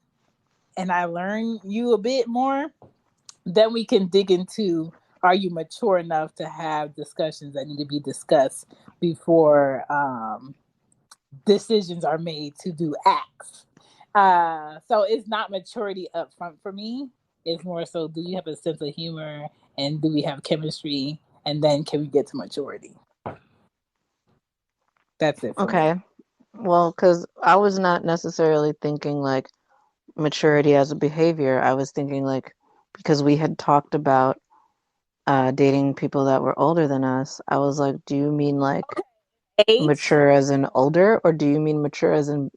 and I learn you a bit more, then we can dig into are you mature enough to have discussions that need to be discussed before decisions are made to do acts. So it's not maturity up front for me. It's more so do you have a sense of humor and do we have chemistry and then can we get to maturity? That's it for me. Okay. Well, because I was not necessarily thinking like maturity as a behavior. I was thinking like because we had talked about dating people that were older than us. I was like, do you mean like Age? mature as in older, or do you mean mature as in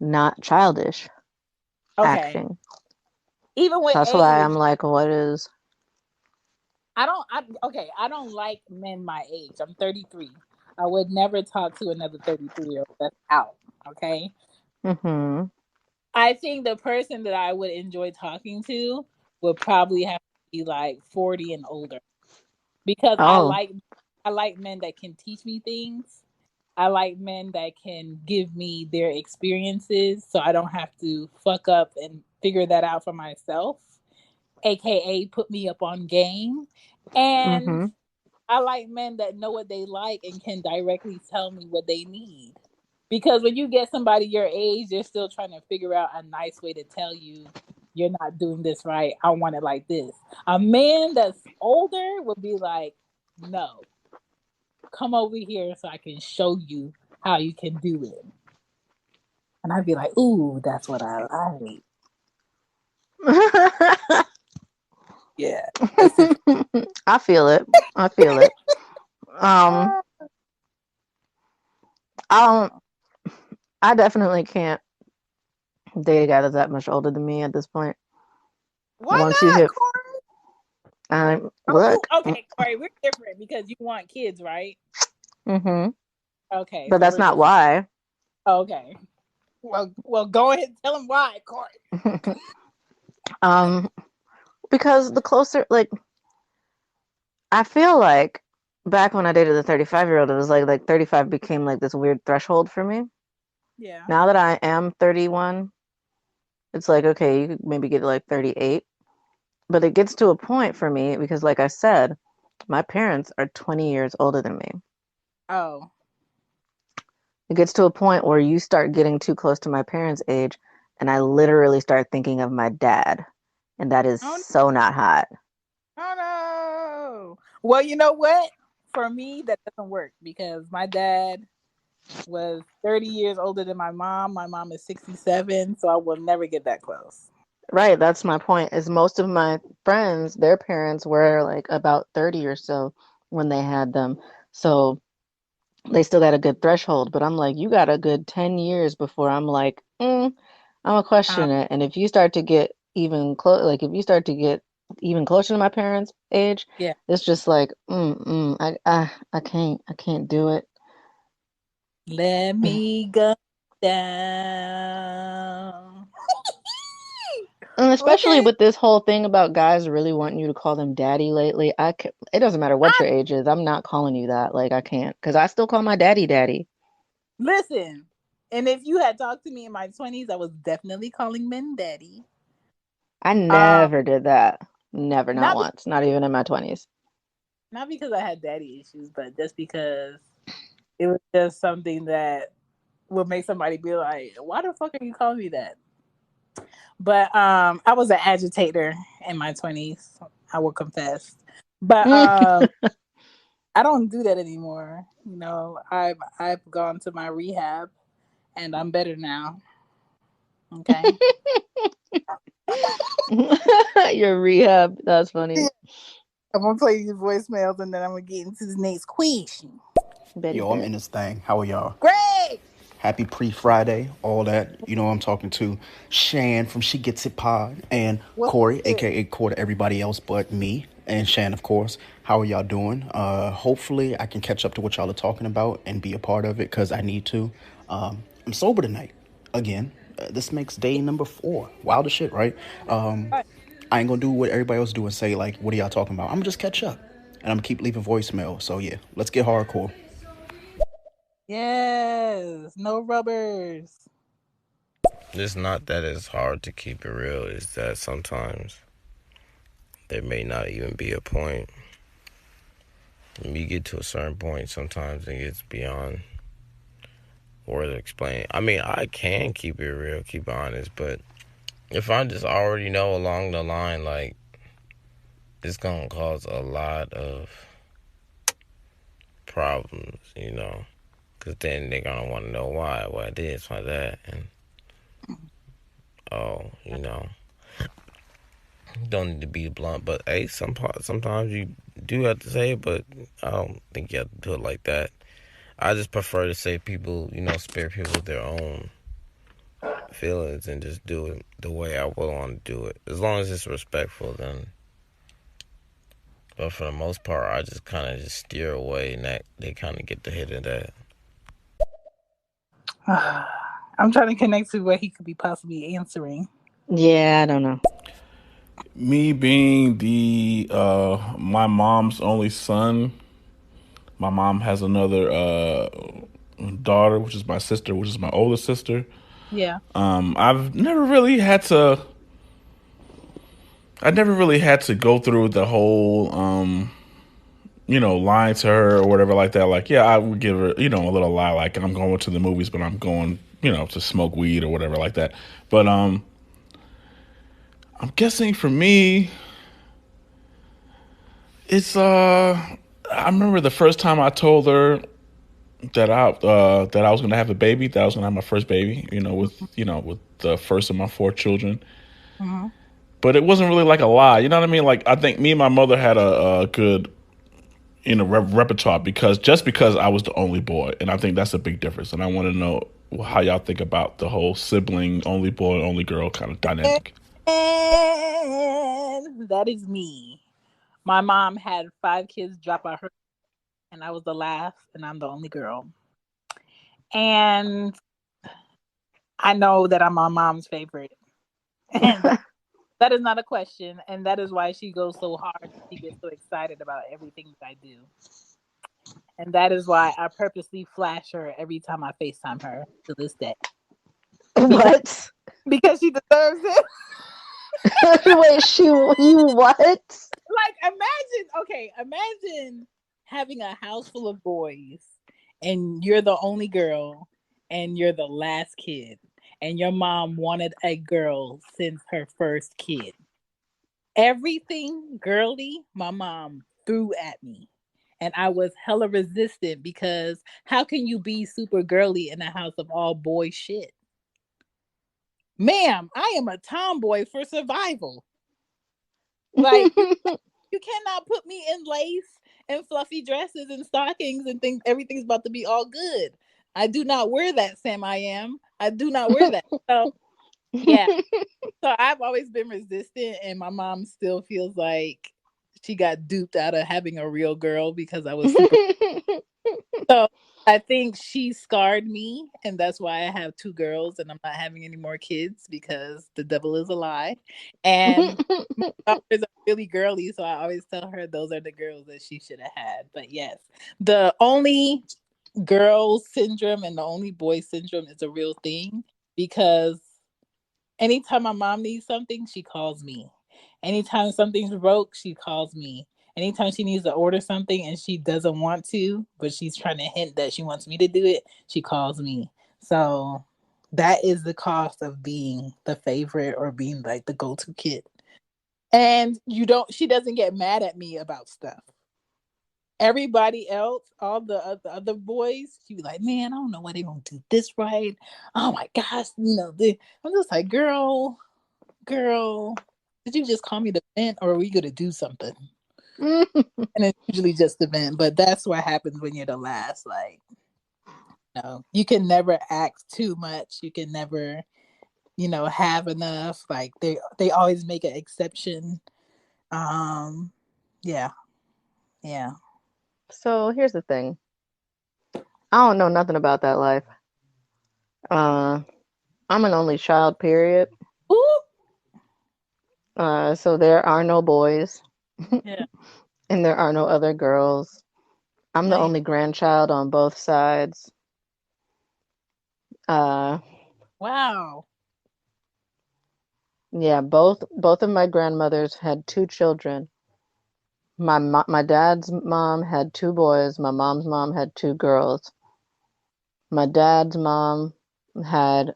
not childish Okay. acting? Even with That's why I'm age, like, what is? I don't like men my age. I'm 33. I would never talk to another 33-year-old. That's out. Okay. Mm-hmm. I think the person that I would enjoy talking to would probably have to be like 40 and older because Oh. I like men that can teach me things. I like men that can give me their experiences so I don't have to fuck up and figure that out for myself, aka put me up on game. And Mm-hmm. I like men that know what they like and can directly tell me what they need. Because when you get somebody your age, they're still trying to figure out a nice way to tell you you're not doing this right. I want it like this. A man that's older would be like, no, come over here so I can show you how you can do it. And I'd be like, ooh, that's what I like. Yeah, that's it. I feel it. I feel it. Um, I don't. I definitely can't date a guy that's that much older than me at this point. Why Once you not, hit, Corey? look. Okay, Corey, we're different because you want kids, right? Mm-hmm. Okay, But so that's we're not different. why. Okay. Well, go ahead and tell him why, Corey. um, because the closer, like, I feel like back when I dated the 35-year-old, it was like 35 became like this weird threshold for me. Yeah. Now that I am 31, it's like, okay, you could maybe get like 38. But it gets to a point for me because, like I said, my parents are 20 years older than me. Oh. It gets to a point where you start getting too close to my parents' age, and I literally start thinking of my dad. And that is Oh, so not hot. oh no. Well, you know what? For me, that doesn't work because my dad was 30 years older than my mom. My mom is 67, so I will never get that close. Right, that's my point. Is most of my friends, their parents were like about 30 or so when they had them. So they still got a good threshold, but I'm like, you got a good 10 years before I'm like, I'm gonna Um, question it. And if you start to get even close, like if you start to get even closer to my parents' age, yeah. it's just like, I can't do it. Let me go down. And especially Okay. with this whole thing about guys really wanting you to call them daddy lately, it doesn't matter what I your age is. I'm not calling you that. Like I can't, because I still call my daddy daddy. listen. And if you had talked to me in my 20s, I was definitely calling men daddy. I Um, never did that. Never, not not be- once. Not even in my 20s. not because I had daddy issues, but just because it was just something that would make somebody be like, "Why the fuck are you calling me that?" But I was an agitator in my 20s. I will confess. But I don't do that anymore. You know, I've gone to my rehab and I'm better now. Okay. Your rehab. That's funny. I'm gonna play these voicemails and then I'm gonna get into the next question. Betty Yo, I'm bet. in this thing. How are y'all? Great. Happy pre-Friday, all that. You know, I'm talking to Shan from She Gets It Pod and What's Corey, good? aka Corey to everybody else but me and Shan, of course. How are y'all doing? Hopefully, I can catch up to what y'all are talking about and be a part of it because I need to. I'm sober tonight again. This makes day number 4. Wild as shit, right? I ain't gonna do what everybody else do and say like, "What are y'all talking about?" I'm gonna just catch up, and I'm gonna keep leaving voicemail. So yeah, let's get hardcore. Yes. No rubbers. It's not that it's hard to keep it real, it's that sometimes there may not even be a point. When you get to a certain point, sometimes it gets beyond words to explain. I mean, I can keep it real, keep it honest, but if I just already know along the line, like, it's gonna cause a lot of problems, you know? Because then they're gonna want to know why this, why that, and oh, you know. Don't need to be blunt, but hey, sometimes you do have to say it, but I don't think you have to do it like that. I just prefer to say people, spare people their own feelings and just do it the way I would want to do it. As long as it's respectful, then. But for the most part, I just kind of just steer away, and that they kind of get the hit of that. I'm trying to connect to what he could be possibly answering. Yeah, I don't know. Me being the my mom's only son, my mom has another daughter, which is my sister, which is my older sister. Yeah. I've never really had to. I never really had to go through the whole, lying to her or whatever like that. Like, yeah, I would give her, a little lie, like I'm going to the movies, but I'm going, to smoke weed or whatever like that. But I'm guessing for me, it's I remember the first time I told her that I was gonna have a baby, that I was gonna have my first baby, with the first of my 4 children. Mm-hmm. But it wasn't really like a lie, you know what I mean? Like I think me and my mother had a good repertoire because I was the only boy, and I think that's a big difference. And I want to know how y'all think about the whole sibling, only boy, only girl kind of dynamic. And that is me. My mom had 5 kids drop out her, and I was the last, and I'm the only girl. And I know that I'm my mom's favorite. And that is not a question. And that is why she goes so hard. She gets so excited about everything that I do. And that is why I purposely flash her every time I FaceTime her to this day. Because What? because she deserves it. Wait, you what? Like, imagine having a house full of boys and you're the only girl and you're the last kid and your mom wanted a girl since her first kid. Everything girly, my mom threw at me. And I was hella resistant because how can you be super girly in a house of all boy shit? Ma'am, I am a tomboy for survival. Like you cannot put me in lace and fluffy dresses and stockings and think everything's about to be all good. I do not wear that, Sam. I do not wear that. So yeah. So I've always been resistant, and my mom still feels like she got duped out of having a real girl because I was super. So I think she scarred me, and that's why I have two girls, and I'm not having any more kids because the devil is a lie. And my daughters are really girly, so I always tell her those are the girls that she should have had. But yes, the only girl syndrome and the only boy syndrome is a real thing because anytime my mom needs something, she calls me. Anytime something's broke, she calls me. Anytime she needs to order something and she doesn't want to, but she's trying to hint that she wants me to do it, she calls me. So that is the cost of being the favorite or being like the go-to kid. And she doesn't get mad at me about stuff. Everybody else, all the other boys, she be like, man, I don't know why they don't do this right. Oh my gosh, I'm just like, girl, did you just call me the vent or are we gonna do something? And it's usually just the vent, but that's what happens when you're the last. Like, no, you can never act too much. You can never, have enough. Like they always make an exception. Um, yeah, yeah. So here's the thing. I don't know nothing about that life. I'm an only child, period. Ooh, So there are no boys yeah, and there are no other girls. I'm the man. only grandchild on both sides. Uh, Wow. yeah, both of my grandmothers had two children. My dad's mom had two boys. My mom's mom had two girls. My dad's mom had,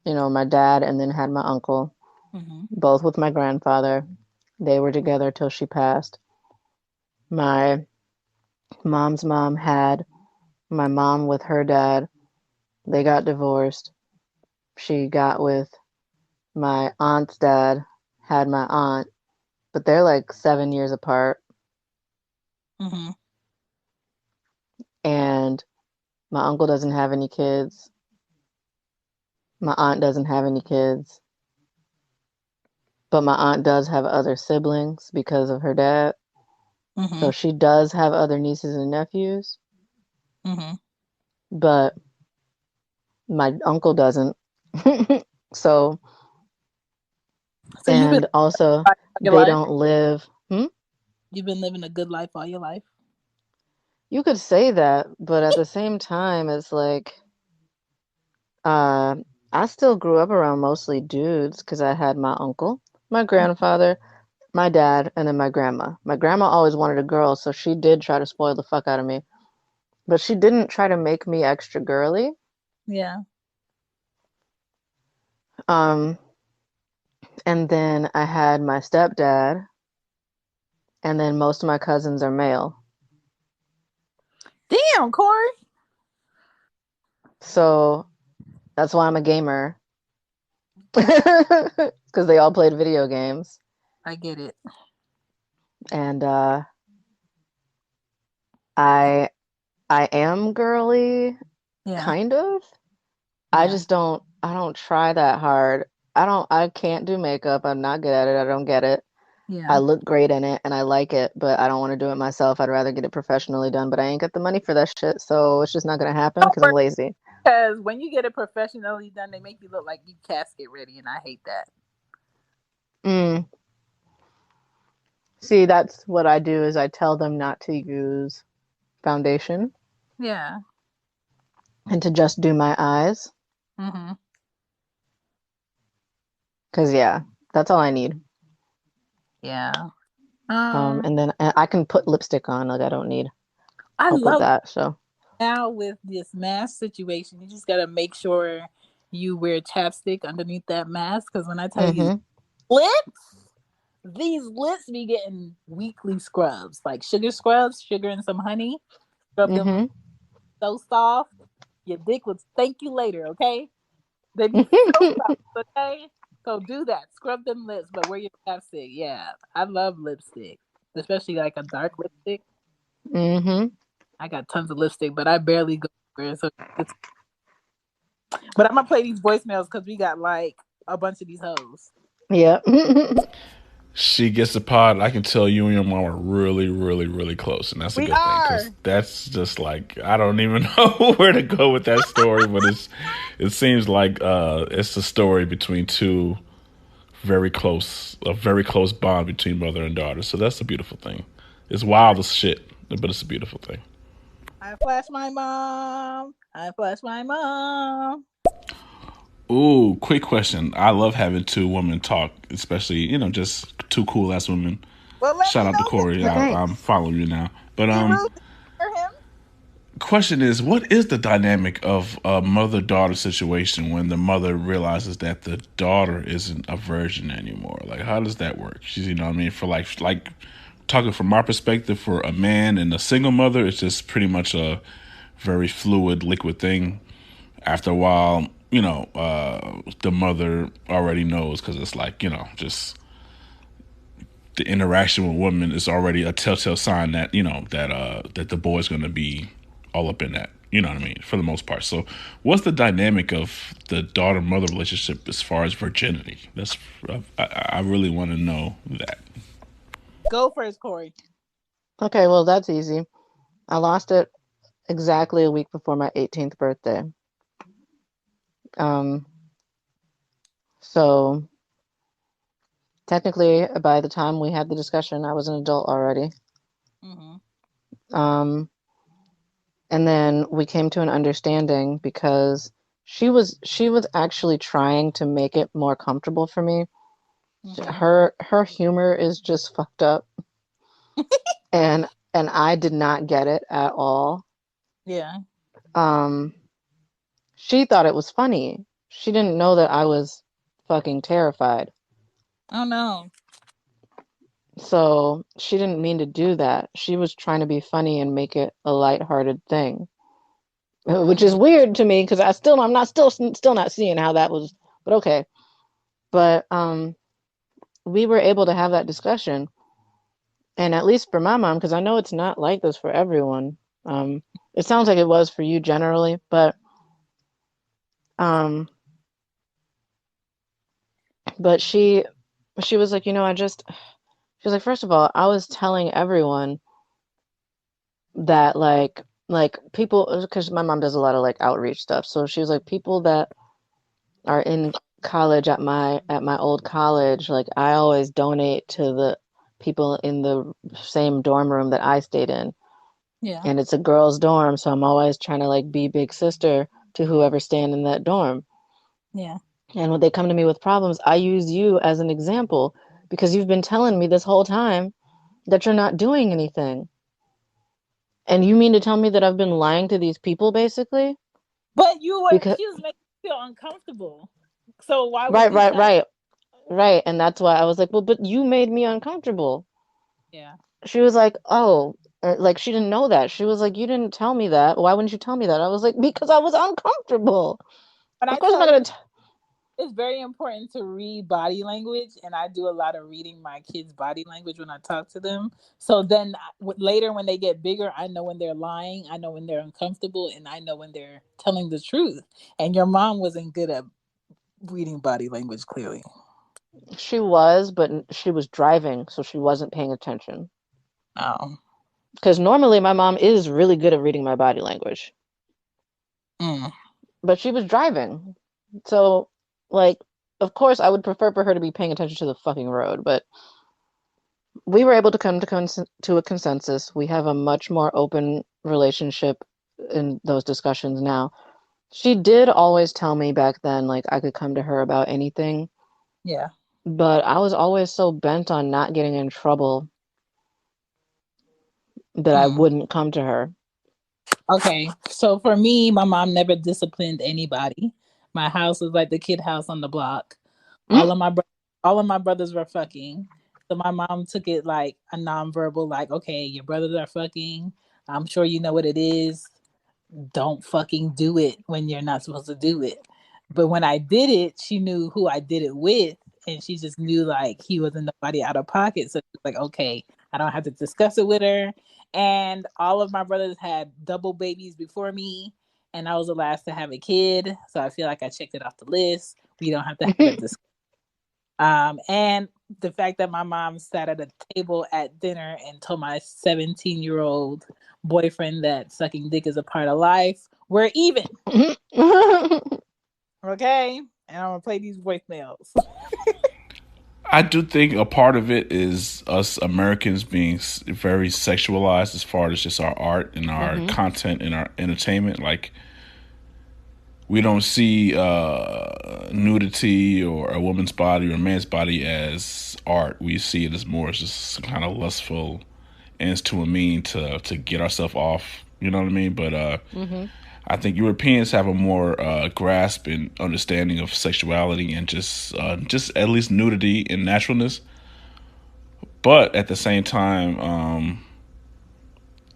my dad and then had my uncle, Mm-hmm. both with my grandfather. They were together till she passed. My mom's mom had my mom with her dad. They got divorced. She got with my aunt's dad, had my aunt, but they're like 7 years apart. Mm-hmm. And my uncle doesn't have any kids. My aunt doesn't have any kids. But my aunt does have other siblings because of her dad. Mm-hmm. So she does have other nieces and nephews. Mm-hmm. But my uncle doesn't. So, So and also, your they life? don't live. You've been living a good life all your life? You could say that, but at the same time, it's like, uh, I still grew up around mostly dudes because I had my uncle, my grandfather, my dad, and then my grandma. My grandma always wanted a girl, so she did try to spoil the fuck out of me. But she didn't try to make me extra girly. Yeah. Um, and then I had my stepdad, and then most of my cousins are male. Damn, Corey. So that's why I'm a gamer. Because they all played video games. I get it. And I I am girly, Yeah. kind of. Yeah. I don't try that hard. I can't do makeup. I'm not good at it. I don't get it. I Yeah. look great in it and I like it, but I don't want to do it myself. I'd rather get it professionally done, but I ain't got the money for that shit, so it's just not gonna happen because I'm lazy. Because when you get it professionally done, they make you look like you casket ready, and I hate that. Mm. See, that's what I do is I tell them not to use foundation Yeah. and to just do my eyes. Mm-hmm. Because, yeah, That's all I need. Yeah. And then I can put lipstick on. Like I don't need I help with love that. So now with this mask situation, you just gotta make sure you wear chapstick underneath that mask. Because when I tell you mm-hmm. lips, these lips be getting weekly scrubs, like sugar scrubs, sugar and some honey. Scrub them Mm-hmm. so soft, your dick would thank you later. Okay, they be so soft. Okay, so do that. Scrub them lips, but wear your chapstick. Yeah, I love lipstick, especially like a dark lipstick. mm-hmm. I got tons of lipstick, but I barely go anywhere, so it's. But I'm gonna play these voicemails because we got like a bunch of these hoes. Yeah. She gets the pod. I can tell you and your mom are really, really, really close, and that's a We good thing are. because that's just like I don't even know where to go with that story, but it seems like it's a story between two a very close bond between mother and daughter. So that's a beautiful thing. It's wild as shit, but it's a beautiful thing. I flash my mom. I flash my mom. Ooh, quick question. I love having two women talk, especially, just two cool ass women. Well, let Shout me out to know this. Corey. I'm Thanks. following you now. But Be rude for him. question is, what is the dynamic of a mother daughter situation when the mother realizes that the daughter isn't a virgin anymore? Like, how does that work? She's, you know what I mean? For like talking from my perspective, for a man and a single mother, it's just pretty much a very fluid, liquid thing. After a while, the mother already knows because it's like, just the interaction with women is already a telltale sign that that the boy's going to be all up in that. You know what I mean? For the most part. So, what's the dynamic of the daughter mother relationship as far as virginity? I really want to know that. Go first, Corey. Okay, well that's easy. I lost it exactly a week before my 18th birthday. Um, so technically, by the time we had the discussion, I was an adult already. Mm-hmm. Um, and then we came to an understanding because she was actually trying to make it more comfortable for me. Mm-hmm. Her humor is just fucked up, and I did not get it at all. Yeah. Um, she thought it was funny. She didn't know that I was fucking terrified. Oh no. So she didn't mean to do that. She was trying to be funny and make it a lighthearted thing, which is Mm-hmm. weird to me because I'm not still not seeing how that was. But okay. But we were able to have that discussion, and at least for my mom, because I know it's not like this for everyone. It sounds like it was for you generally, um, but she was like, she was like, first of all, I was telling everyone that like people, because my mom does a lot of like outreach stuff. So she was like, people that are in college at my old college, like I always donate to the people in the same dorm room that I stayed in. Yeah. And it's a girls' dorm, so I'm always trying to like be big sister to whoever's staying in that dorm. Yeah. And when they come to me with problems, I use you as an example because you've been telling me this whole time that you're not doing anything. And you mean to tell me that I've been lying to these people basically? But Because she was making you feel uncomfortable. So why would right, we right, tell? right, right. And that's why I was like, well, but you made me uncomfortable. Yeah. She was like, oh, like she didn't know that. She was like, you didn't tell me that. Why wouldn't you tell me that? I was like, because I was uncomfortable. But Of I course I'm tell not you, gonna. it's very important to read body language, and I do a lot of reading my kids' body language when I talk to them. So then later, when they get bigger, I know when they're lying, I know when they're uncomfortable, and I know when they're telling the truth. And your mom wasn't good at reading body language, clearly. She was, but she was driving, so she wasn't paying attention. Oh. Because normally my mom is really good at reading my body language, Mm. but she was driving. So, like, of course, I would prefer for her to be paying attention to the fucking road, but we were able to come to a consensus. We have a much more open relationship in those discussions now. She did always tell me back then, like, I could come to her about anything. Yeah. but I was always so bent on not getting in trouble that I Hmm. wouldn't come to her. Okay, so for me, my mom never disciplined anybody. My house was like the kid house on the block. All of my bro- all of my brothers were fucking. So my mom took it like a nonverbal, like, okay, your brothers are fucking. I'm sure you know what it is. Don't fucking do it when you're not supposed to do it. But when I did it, she knew who I did it with, and she just knew like he wasn't nobody out of pocket. So she was like, okay, I don't have to discuss it with her. And all of my brothers had double babies before me, and I was the last to have a kid. So I feel like I checked it off the list. We don't have to have that discussion. And the fact that my mom sat at a table at dinner and told my 17-year-old boyfriend that sucking dick is a part of life, we're even. Okay? And I'm going to play these voicemails. I do think a part of it is us Americans being very sexualized as far as just our art and our content and our entertainment. Like, we don't see nudity or a woman's body or a man's body as art. We see it as more as just some kind of lustful ends to a mean to get ourselves off. You know what I mean? But I think Europeans have a more grasp and understanding of sexuality and just at least nudity and naturalness. But at the same time,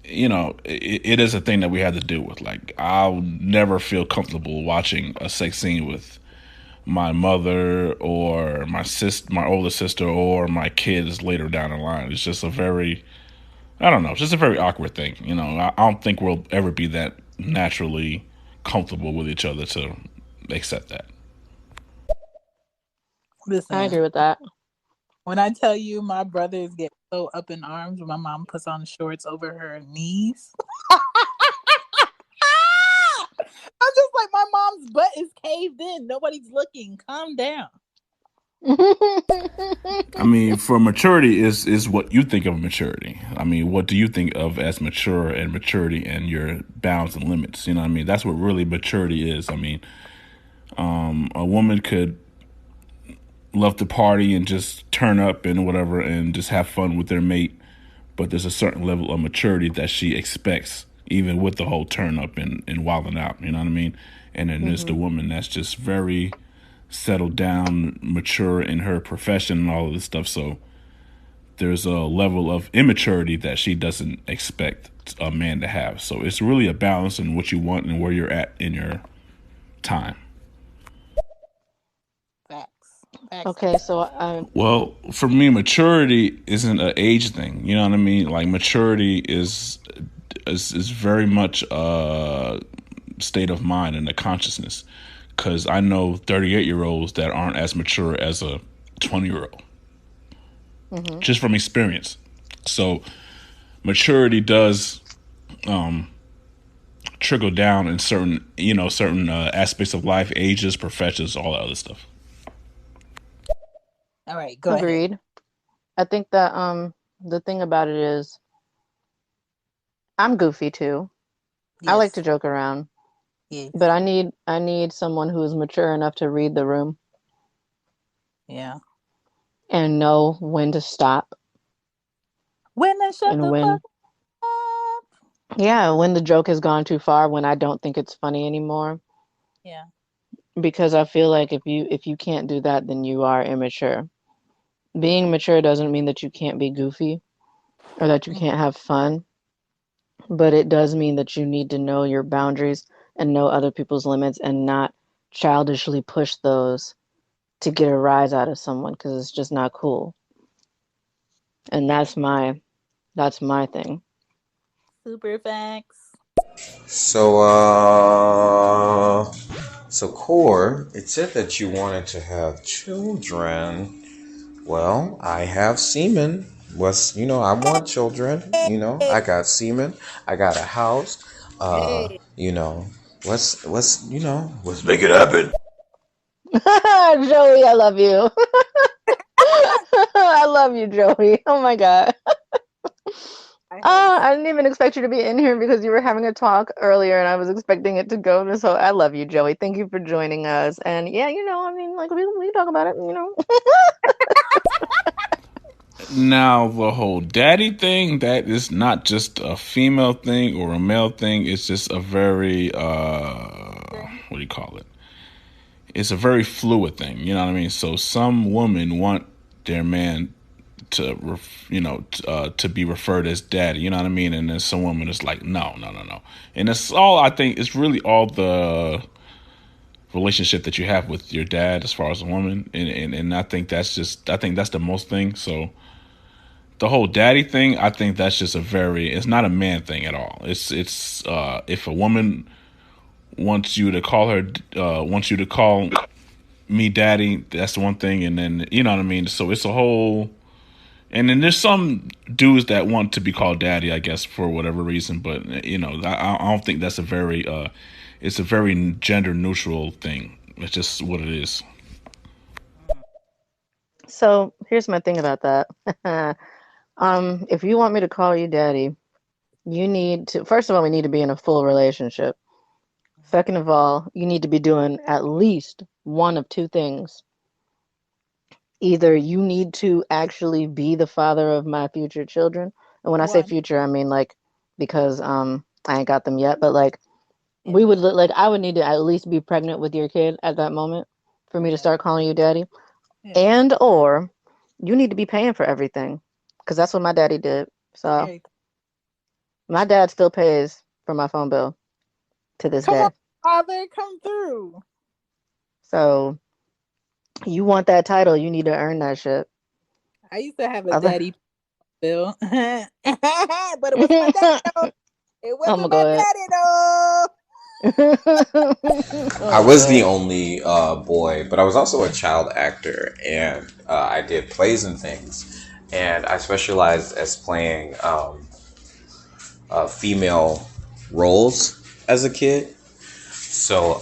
it is a thing that we have to deal with. Like, I'll never feel comfortable watching a sex scene with my mother or my older sister, or my kids later down the line. It's just a very, I don't know, it's just a very awkward thing. I don't think we'll ever be that naturally comfortable with each other to accept that. I agree Listen, with that. when I tell you my brothers get so up in arms when my mom puts on shorts over her knees, I'm just like, my mom's butt is caved in. Nobody's looking. Calm down. I mean, for maturity is what you think of maturity. I mean, what do you think of as mature and maturity and your bounds and limits? You know what I mean? That's what really maturity is. I mean, a woman could love to party and just turn up and whatever and just have fun with their mate, but there's a certain level of maturity that she expects, even with the whole turn up and wilding out. You know what I mean? And then there's the woman that's just very settled down, mature in her profession and all of this stuff. So there's a level of immaturity that she doesn't expect a man to have. So it's really a balance in what you want and where you're at in your time. Facts. Facts. Okay, so Well, for me, maturity isn't an age thing. You know what I mean? Like, maturity is very much a state of mind and a consciousness. Because I know 38-year-olds that aren't as mature as a 20-year-old, just from experience. So maturity does trickle down in certain aspects of life, ages, professions, all that other stuff. All right, go ahead. agreed. I think that the thing about it is I'm goofy too. I like to Yes. joke around, Yes. but I need someone who is mature enough to read the room Yeah. and know when to stop When to shut and the fuck when up. when the joke has gone too far, when I don't think it's funny anymore. Yeah. Because I feel like if you can't do that, then you are immature. Being mature doesn't mean that you can't be goofy or that you can't have fun, but it does mean that you need to know your boundaries and know other people's limits and not childishly push those to get a rise out of someone because it's just not cool. And that's my thing. Super facts. So, so Core, it said that you wanted to have children. Well, I have semen. I want children. I got semen. I got a house. Hey. Let's make it happen. Joey, I love you. I love you, Joey. Oh my God. I didn't even expect you to be in here because you were having a talk earlier and I was expecting it to go. So I love you, Joey. Thank you for joining us. And yeah, I mean, like we talk about it. Now, the whole daddy thing, that is not just a female thing or a male thing. It's just a very, what do you call it? It's a very fluid thing. You know what I mean? So some women want their man to, to be referred as daddy. You know what I mean? And then some women is like, no, no, no, no. And it's all, I think, it's really all the relationship that you have with your dad as far as a woman. And I think that's the most thing. So the whole daddy thing, I think that's just it's not a man thing at all. It's if a woman wants you to call me daddy, that's the one thing. And then, you know what I mean? So it's a whole, and then there's some dudes that want to be called daddy, I guess, for whatever reason. But, I don't think that's it's a very gender neutral thing. It's just what it is. So here's my thing about that. If you want me to call you daddy, you need to, first of all, we need to be in a full relationship. Second of all, you need to be doing at least one of two things. Either you need to actually be the father of my future children. And when I say future, I mean like, because I ain't got them yet, but like we would like, I would need to at least be pregnant with your kid at that moment for me to start calling you daddy. And or you need to be paying for everything, because that's what my daddy did. So my dad still pays for my phone bill to this day. On, father, come through. So you want that title, you need to earn that shit. I used to have a daddy bill, but it wasn't my daddy though. It wasn't my daddy though. I was the only boy, but I was also a child actor, and I did plays and things, and I specialized as playing female roles as a kid. So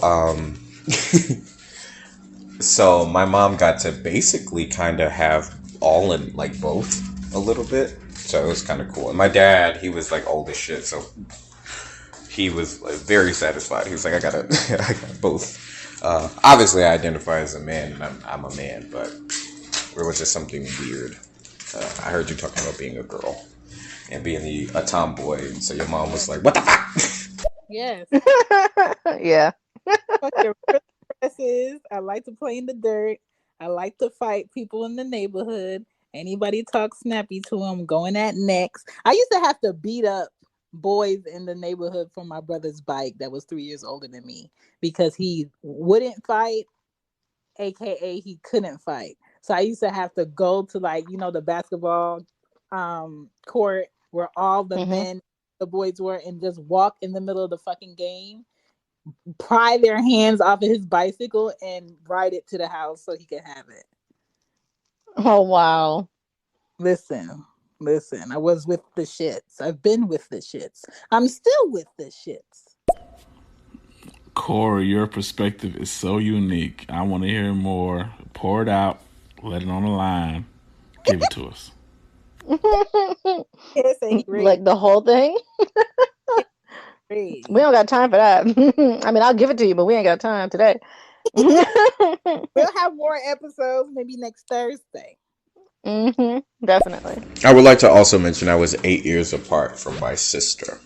so my mom got to basically kind of have all in like both a little bit, so it was kind of cool. And my dad, he was like old as shit, so he was like very satisfied. He was like, I got both. Obviously, I identify as a man, and I'm a man, but it was just something weird. I heard you talking about being a girl and being a tomboy, and so your mom was like, "What the fuck?" Yes. Yeah. I like to play in the dirt. I like to fight people in the neighborhood. Anybody talk snappy to them, going at necks. I used to have to beat up boys in the neighborhood for my brother's bike that was 3 years older than me, because he wouldn't fight, aka he couldn't fight. So I used to have to go to the basketball court where all the men, the boys were, and just walk in the middle of the fucking game, pry their hands off of his bicycle and ride it to the house so he could have it. Oh wow. Listen, I was with the shits. I've been with the shits. I'm still with the shits. Corey, your perspective is so unique. I want to hear more. Pour it out. Let it on the line. Give it to us. Like the whole thing? We don't got time for that. I mean, I'll give it to you, but we ain't got time today. We'll have more episodes maybe next Thursday. Definitely. I would like to also mention I was 8 years apart from my sister.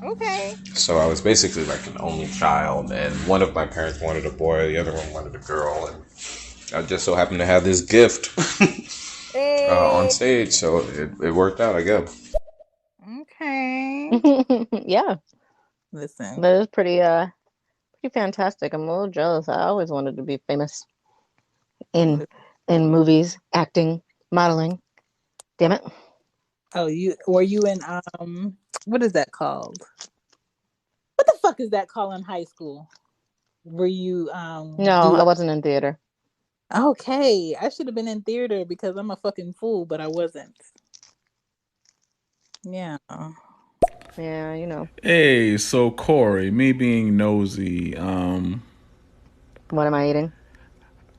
Okay. So I was basically like an only child, and one of my parents wanted a boy, the other one wanted a girl, and I just so happened to have this gift on stage, so it worked out, I guess. Okay. Yeah. Listen, that is pretty fantastic. I'm a little jealous. I always wanted to be famous in movies, acting, modeling. Damn it. Oh, were you in what is that called? What the fuck is that called in high school? Were you No, I wasn't in theater. Okay, I should have been in theater because I'm a fucking fool, but I wasn't. Yeah. Yeah, you know. Hey, so Corey, me being nosy, what am I eating?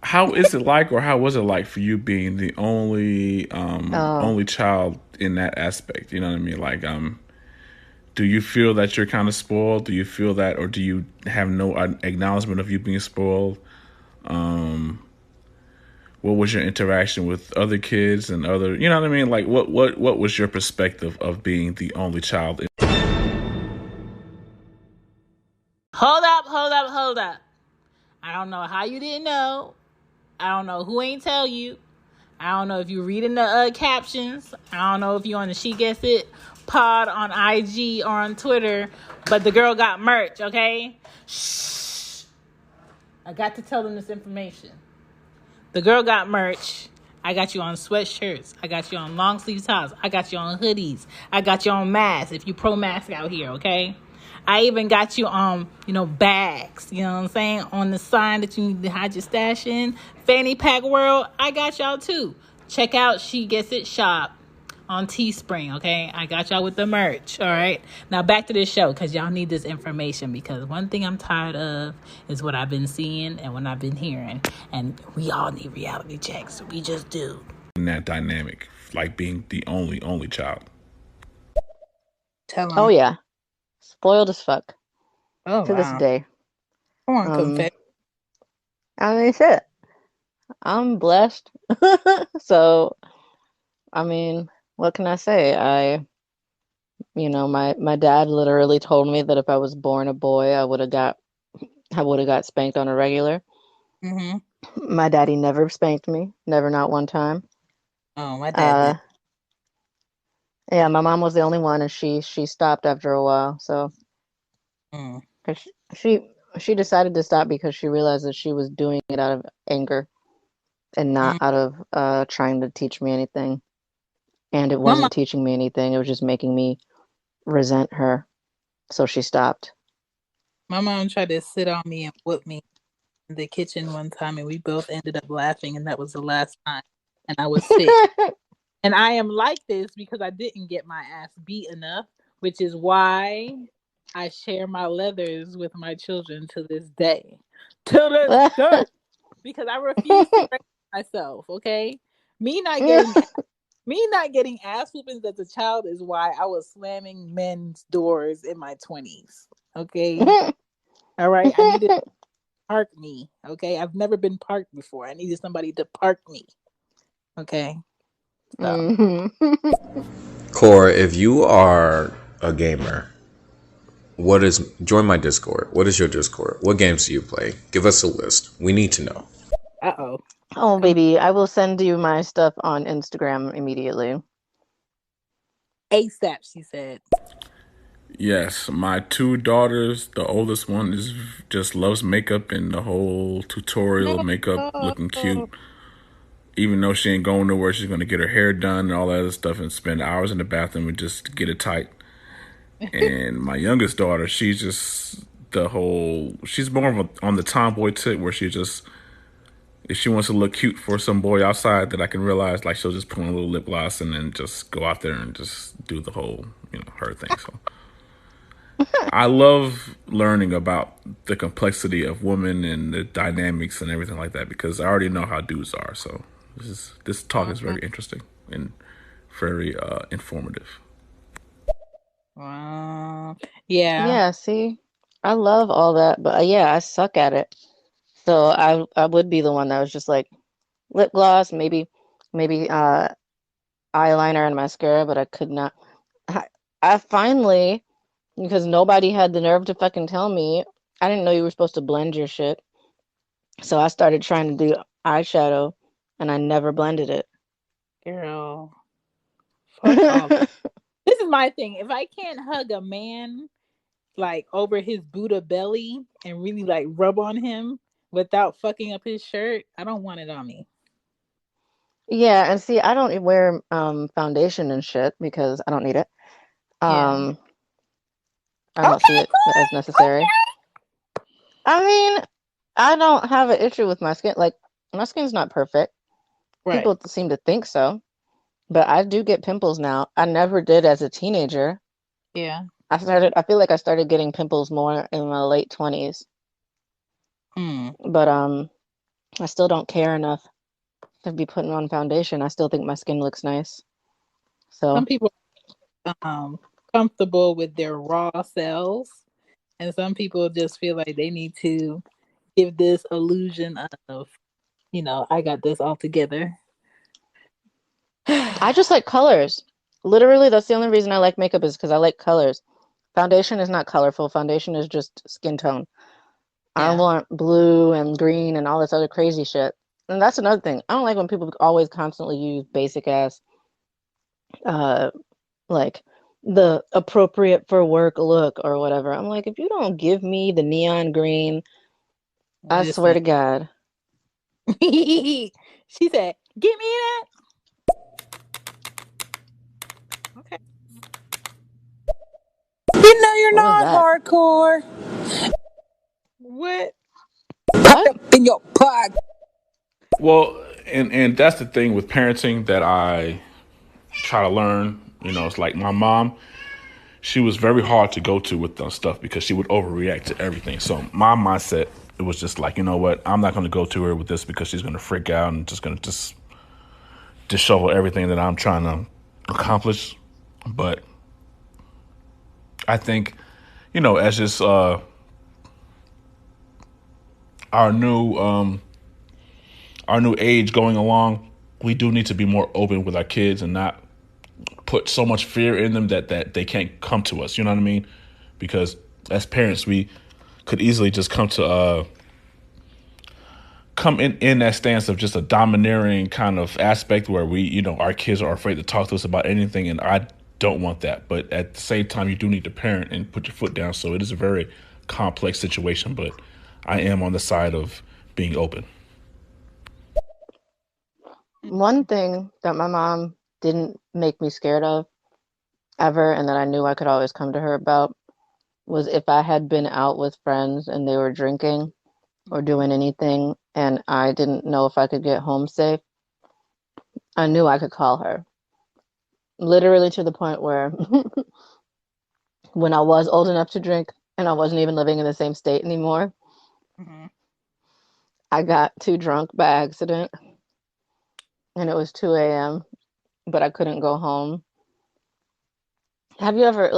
How is it like, or how was it like for you being the only child in that aspect? You know what I mean? Like, do you feel that you're kind of spoiled? Do you feel that, or do you have no acknowledgement of you being spoiled? what was your interaction with other kids and other, you know what I mean? Like, what was your perspective of being the only child? Hold up. I don't know how you didn't know. I don't know who ain't tell you. I don't know if you reading the captions. I don't know if you on the She Gets It pod on IG or on Twitter, but the girl got merch, okay? Shh. I got to tell them this information. The girl got merch. I got you on sweatshirts. I got you on long sleeve tops. I got you on hoodies. I got you on masks if you pro mask out here, okay? I even got you on, bags, you know what I'm saying? On the sign that you need to hide your stash in. Fanny Pack World, I got y'all too. Check out She Gets It Shop on Teespring, okay? I got y'all with the merch, all right? Now back to this show, because y'all need this information, because one thing I'm tired of is what I've been seeing and what I've been hearing, and we all need reality checks. We just do. In that dynamic, like being the only child. Tell them. Oh, yeah. Spoiled as fuck. Oh, to this day. Come on, confess. I mean, shit. I'm blessed. So, I mean, what can I say? My dad literally told me that if I was born a boy, I would have got spanked on a regular. Mm-hmm. My daddy never spanked me, never, not one time. Oh, my dad did. Yeah, my mom was the only one, and she stopped after a while. So, cause she decided to stop because she realized that she was doing it out of anger and not out of trying to teach me anything. And it wasn't teaching me anything. It was just making me resent her. So she stopped. My mom tried to sit on me and whoop me in the kitchen one time, and we both ended up laughing, and that was the last time. And I was sick. And I am like this because I didn't get my ass beat enough, which is why I share my leathers with my children to this day. To this day. Because I refuse to break myself, okay? Me not getting ass whoopings as a child is why I was slamming men's doors in my 20s, okay? All right? I needed to park me, okay? I've never been parked before. I needed somebody to park me, okay? So. Core, if you are a gamer, join my Discord. What is your Discord? What games do you play? Give us a list. We need to know. Uh-oh. Oh, baby, I will send you my stuff on Instagram immediately. ASAP, she said. Yes, my two daughters, the oldest one just loves makeup and the whole tutorial makeup, looking cute. Even though she ain't going nowhere, she's going to get her hair done and all that other stuff and spend hours in the bathroom and just get it tight. And my youngest daughter, she's just she's more on the tomboy tip where she just, if she wants to look cute for some boy outside, that I can realize, like, she'll just put on a little lip gloss and then just go out there and just do the whole, her thing. So I love learning about the complexity of women and the dynamics and everything like that because I already know how dudes are. So this talk is very interesting and very informative. Yeah. Yeah, see, I love all that, but yeah, I suck at it. So I would be the one that was just like lip gloss, maybe eyeliner and mascara, but I could not. I finally, because nobody had the nerve to fucking tell me, I didn't know you were supposed to blend your shit. So I started trying to do eyeshadow, and I never blended it. Girl, fuck all. This is my thing. If I can't hug a man like over his Buddha belly and really like rub on him without fucking up his shirt, I don't want it on me. Yeah, and see, I don't wear foundation and shit because I don't need it. Yeah. I don't see it as necessary. Okay. I mean, I don't have an issue with my skin. Like, my skin's not perfect. Right. People seem to think so. But I do get pimples now. I never did as a teenager. Yeah. I feel like I started getting pimples more in my late 20s. But I still don't care enough to be putting on foundation. I still think my skin looks nice. So some people comfortable with their raw cells, and some people just feel like they need to give this illusion of, I got this all together. I just like colors. Literally, that's the only reason I like makeup is because I like colors. Foundation is not colorful. Foundation is just skin tone. I don't Yeah. want blue and green and all this other crazy shit. And that's another thing. I don't like when people always constantly use basic ass, uh, like the appropriate for work look or whatever. I'm like, if you don't give me the neon green, I swear Listen. to God. She said, "Give me that." Okay. You're What was not that? hardcore. What? Popped What? up in your pod. Well, and that's the thing with parenting that I try to learn. It's like my mom. She was very hard to go to with stuff because she would overreact to everything. So my mindset, it was just like, you know what? I'm not going to go to her with this because she's going to freak out and just going to just dishevel everything that I'm trying to accomplish. But I think, as just our new our new age going along, we do need to be more open with our kids and not put so much fear in them that they can't come to us. You know what I mean? Because as parents, we could easily just come in that stance of just a domineering kind of aspect where our kids are afraid to talk to us about anything, and I don't want that. But at the same time, you do need to parent and put your foot down. So it is a very complex situation, but I am on the side of being open. One thing that my mom didn't make me scared of ever, and that I knew I could always come to her about, was if I had been out with friends and they were drinking or doing anything and I didn't know if I could get home safe, I knew I could call her. Literally to the point where when I was old enough to drink and I wasn't even living in the same state anymore, Mm-hmm. I got too drunk by accident and it was 2 a.m., but I couldn't go home. Have you ever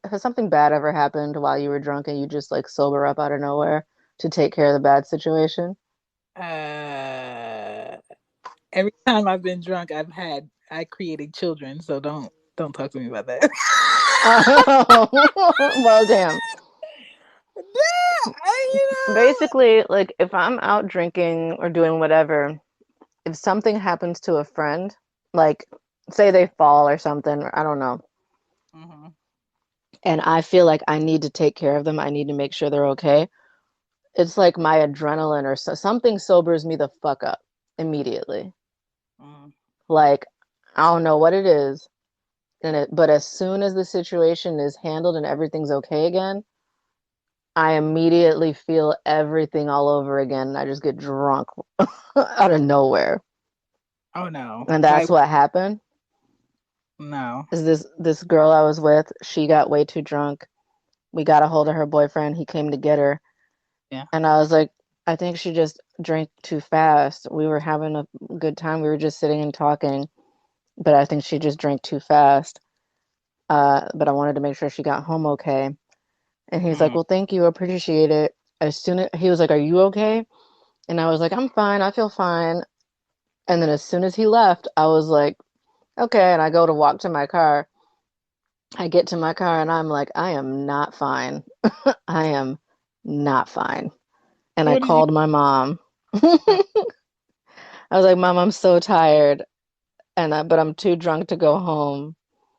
has something bad ever happened while you were drunk and you just like sober up out of nowhere to take care of the bad situation? Uh, every time I've been drunk, I created children. So don't talk to me about that. Well, damn. you Basically, like if I'm out drinking or doing whatever, if something happens to a friend, like say they fall or something, I don't know, know. and I feel like I need to take care of them, I need to make sure they're okay. It's like my adrenaline or something sobers me the fuck up immediately. Mm-hmm. Like I don't know what it is, but as soon as the situation is handled and everything's okay again, I immediately feel everything all over again and I just get drunk out of nowhere. Oh no! And that's what happened. No. Is this girl I was with, she got way too drunk. We got a hold of her boyfriend, he came to get her. Yeah. And I was like, I think she just drank too fast. We were having a good time. We were just sitting and talking, but I think she just drank too fast. But I wanted to make sure she got home okay. And he's like, Mm. well, thank you. I appreciate it. As soon as he was like, are you okay? And I was like, I'm fine. I feel fine. And then as soon as he left, I was like, okay. And I go to walk to my car. I get to my car and I'm like, I am not fine. I am not fine. And So I what did you? called my mom. Oh, I was like, Mom, I'm so tired, but I'm too drunk to go home,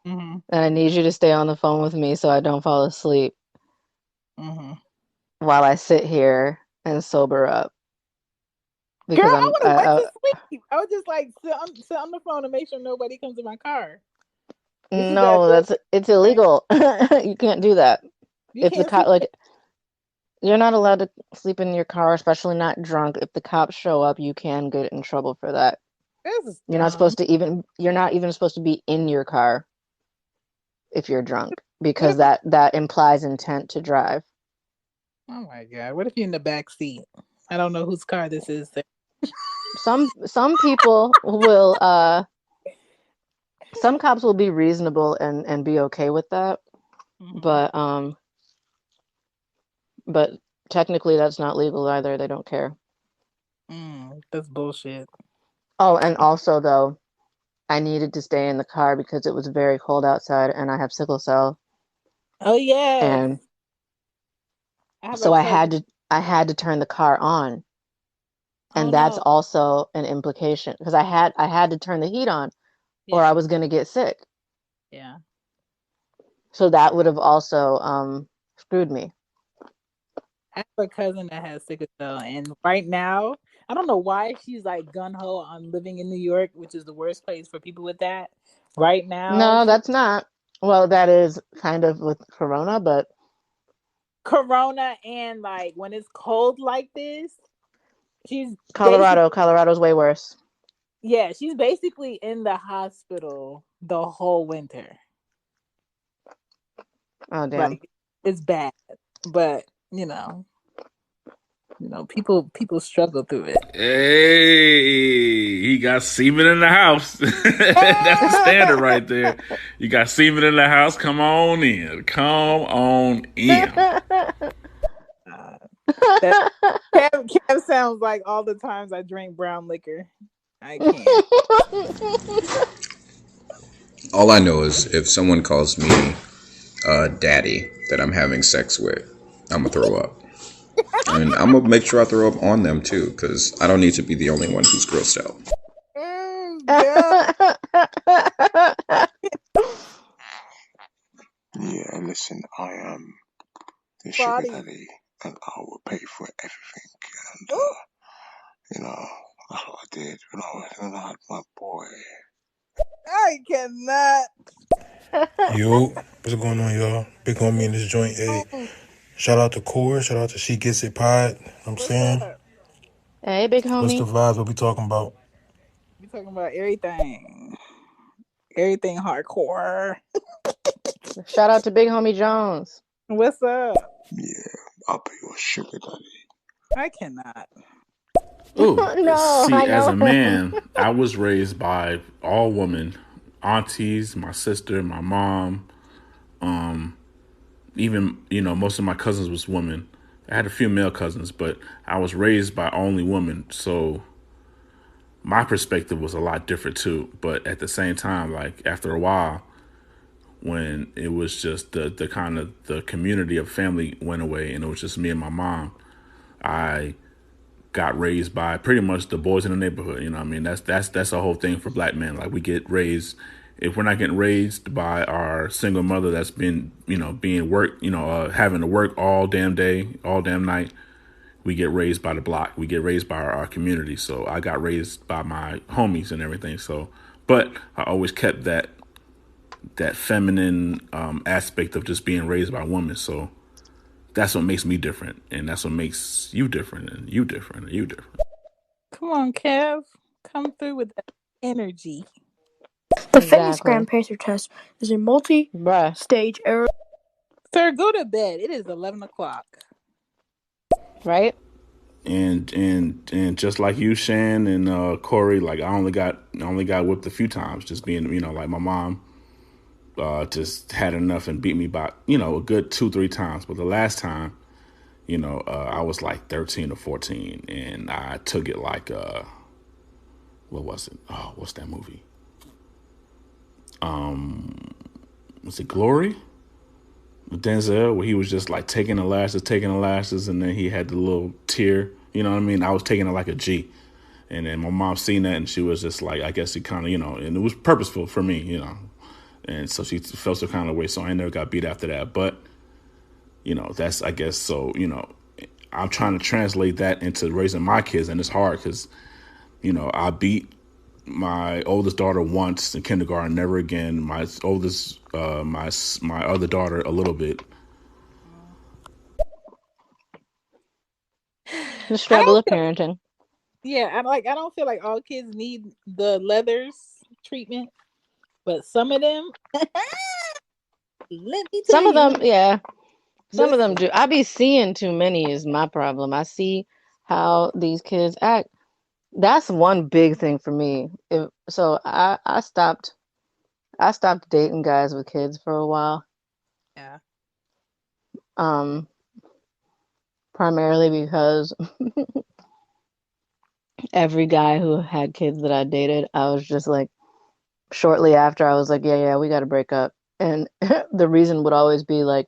mm-hmm, and I need you to stay on the phone with me so I don't fall asleep mm-hmm. while I sit here and sober up Girl, because I would have went to sleep. I would just like sit on the phone and make sure nobody comes in my car. This is that no, good, it's right? illegal. You can't do that. You If the can't sleep. cop like you're not allowed to sleep in your car, especially not drunk. If the cops show up, you can get in trouble for that. This is dumb. You're not even supposed to be in your car if you're drunk What because if you? that implies intent to drive. Oh my god! What if you're in the back seat? I don't know whose car this is. Some people will some cops will be reasonable and be okay with that, Mm-hmm. but technically that's not legal either. They don't care. That's bullshit. Oh, and also though, I needed to stay in the car because it was very cold outside and I have sickle cell. Oh yes, And I have a so cousin. I had to turn the car on. Oh And that's no, also an implication because I had to turn the heat on or I yeah, was going to get sick. yeah. So that would have also screwed me. I have a cousin that has sickle cell, and right now, I don't know why she's like gun ho on living in New York, which is the worst place for people with that. Right now, No, that's not. Well, that is kind of with corona, but Corona, and like when it's cold like this, she's basically Colorado's way worse. yeah, she's basically in the hospital the whole winter. Oh damn. Like it's bad, but people struggle through it. Hey, he got semen in the house. That's the standard right there. You got semen in the house. Come on in. Come on in. Uh, that Kev sounds like all the times I drink brown liquor. I can't. All I know is if someone calls me daddy that I'm having sex with, I'm gonna throw up. And I'm gonna make sure I throw up on them too, because I don't need to be the only one who's grossed out. God, Yeah, listen, I am the sugar body. daddy, and I will pay for everything. And Ooh, that's what I did when I had my boy. I cannot. Yo, what's going on, y'all? Big homie in this joint. Hey, Oh, shout out to Core. Shout out to She Gets It Pod. I'm what's saying, up? Hey, big what's the homie. vibes? What we talking about? We talking about everything. Everything hardcore. Shout out to big homie Jones. What's up? Yeah, I'll be your sugar daddy. I cannot. Oh, No, see, I as know a him. man, I was raised by all women, aunties, my sister, my mom, even most of my cousins was women. I had a few male cousins, but I was raised by only women, so my perspective was a lot different too. But at the same time, like after a while, when it was just the kind of the community of family went away, and it was just me and my mom, I got raised by pretty much the boys in the neighborhood. You know what I mean? That's a whole thing for black men. Like we get raised, if we're not getting raised by our single mother that's been, being worked, having to work all damn day, all damn night, we get raised by the block. We get raised by our community. So I got raised by my homies and everything. So, but I always kept that feminine aspect of just being raised by women. So that's what makes me different, and that's what makes you different, and you different, and you different. Come on, Kev. Come through with that energy. The fitness Exactly. gram pacer test is a multi-stage Bruh. error. Sir, go to bed. It is 11 o'clock. Right? And just like you, Shan and Corey, like I only got whipped a few times, just being like my mom just had enough and beat me by a good 2-3 times. But the last time, I was like 13 or 14, and I took it like what was it? Oh, what's that movie? Was it Glory? With Denzel, where he was just like taking the lashes, and then he had the little tear. You know what I mean? I was taking it like a G. And then my mom seen that, and she was just like, I guess it kind of, and it was purposeful for me. And so she felt some kind of way. So I never got beat after that. But, that's, I guess, so, I'm trying to translate that into raising my kids. And it's hard because, I beat my oldest daughter once in kindergarten, never again. My oldest, my other daughter a little bit. The I struggle don't of feel parenting. yeah, I don't feel like all kids need the leathers treatment, but some of them, let me tell Some of you, them, yeah. Some of them listen. do. I be seeing too many is my problem. I see how these kids act. That's one big thing for me. I stopped dating guys with kids for a while. Yeah. Um, Primarily because every guy who had kids that I dated, I was just like, shortly after, I was like, yeah, we got to break up. And the reason would always be like,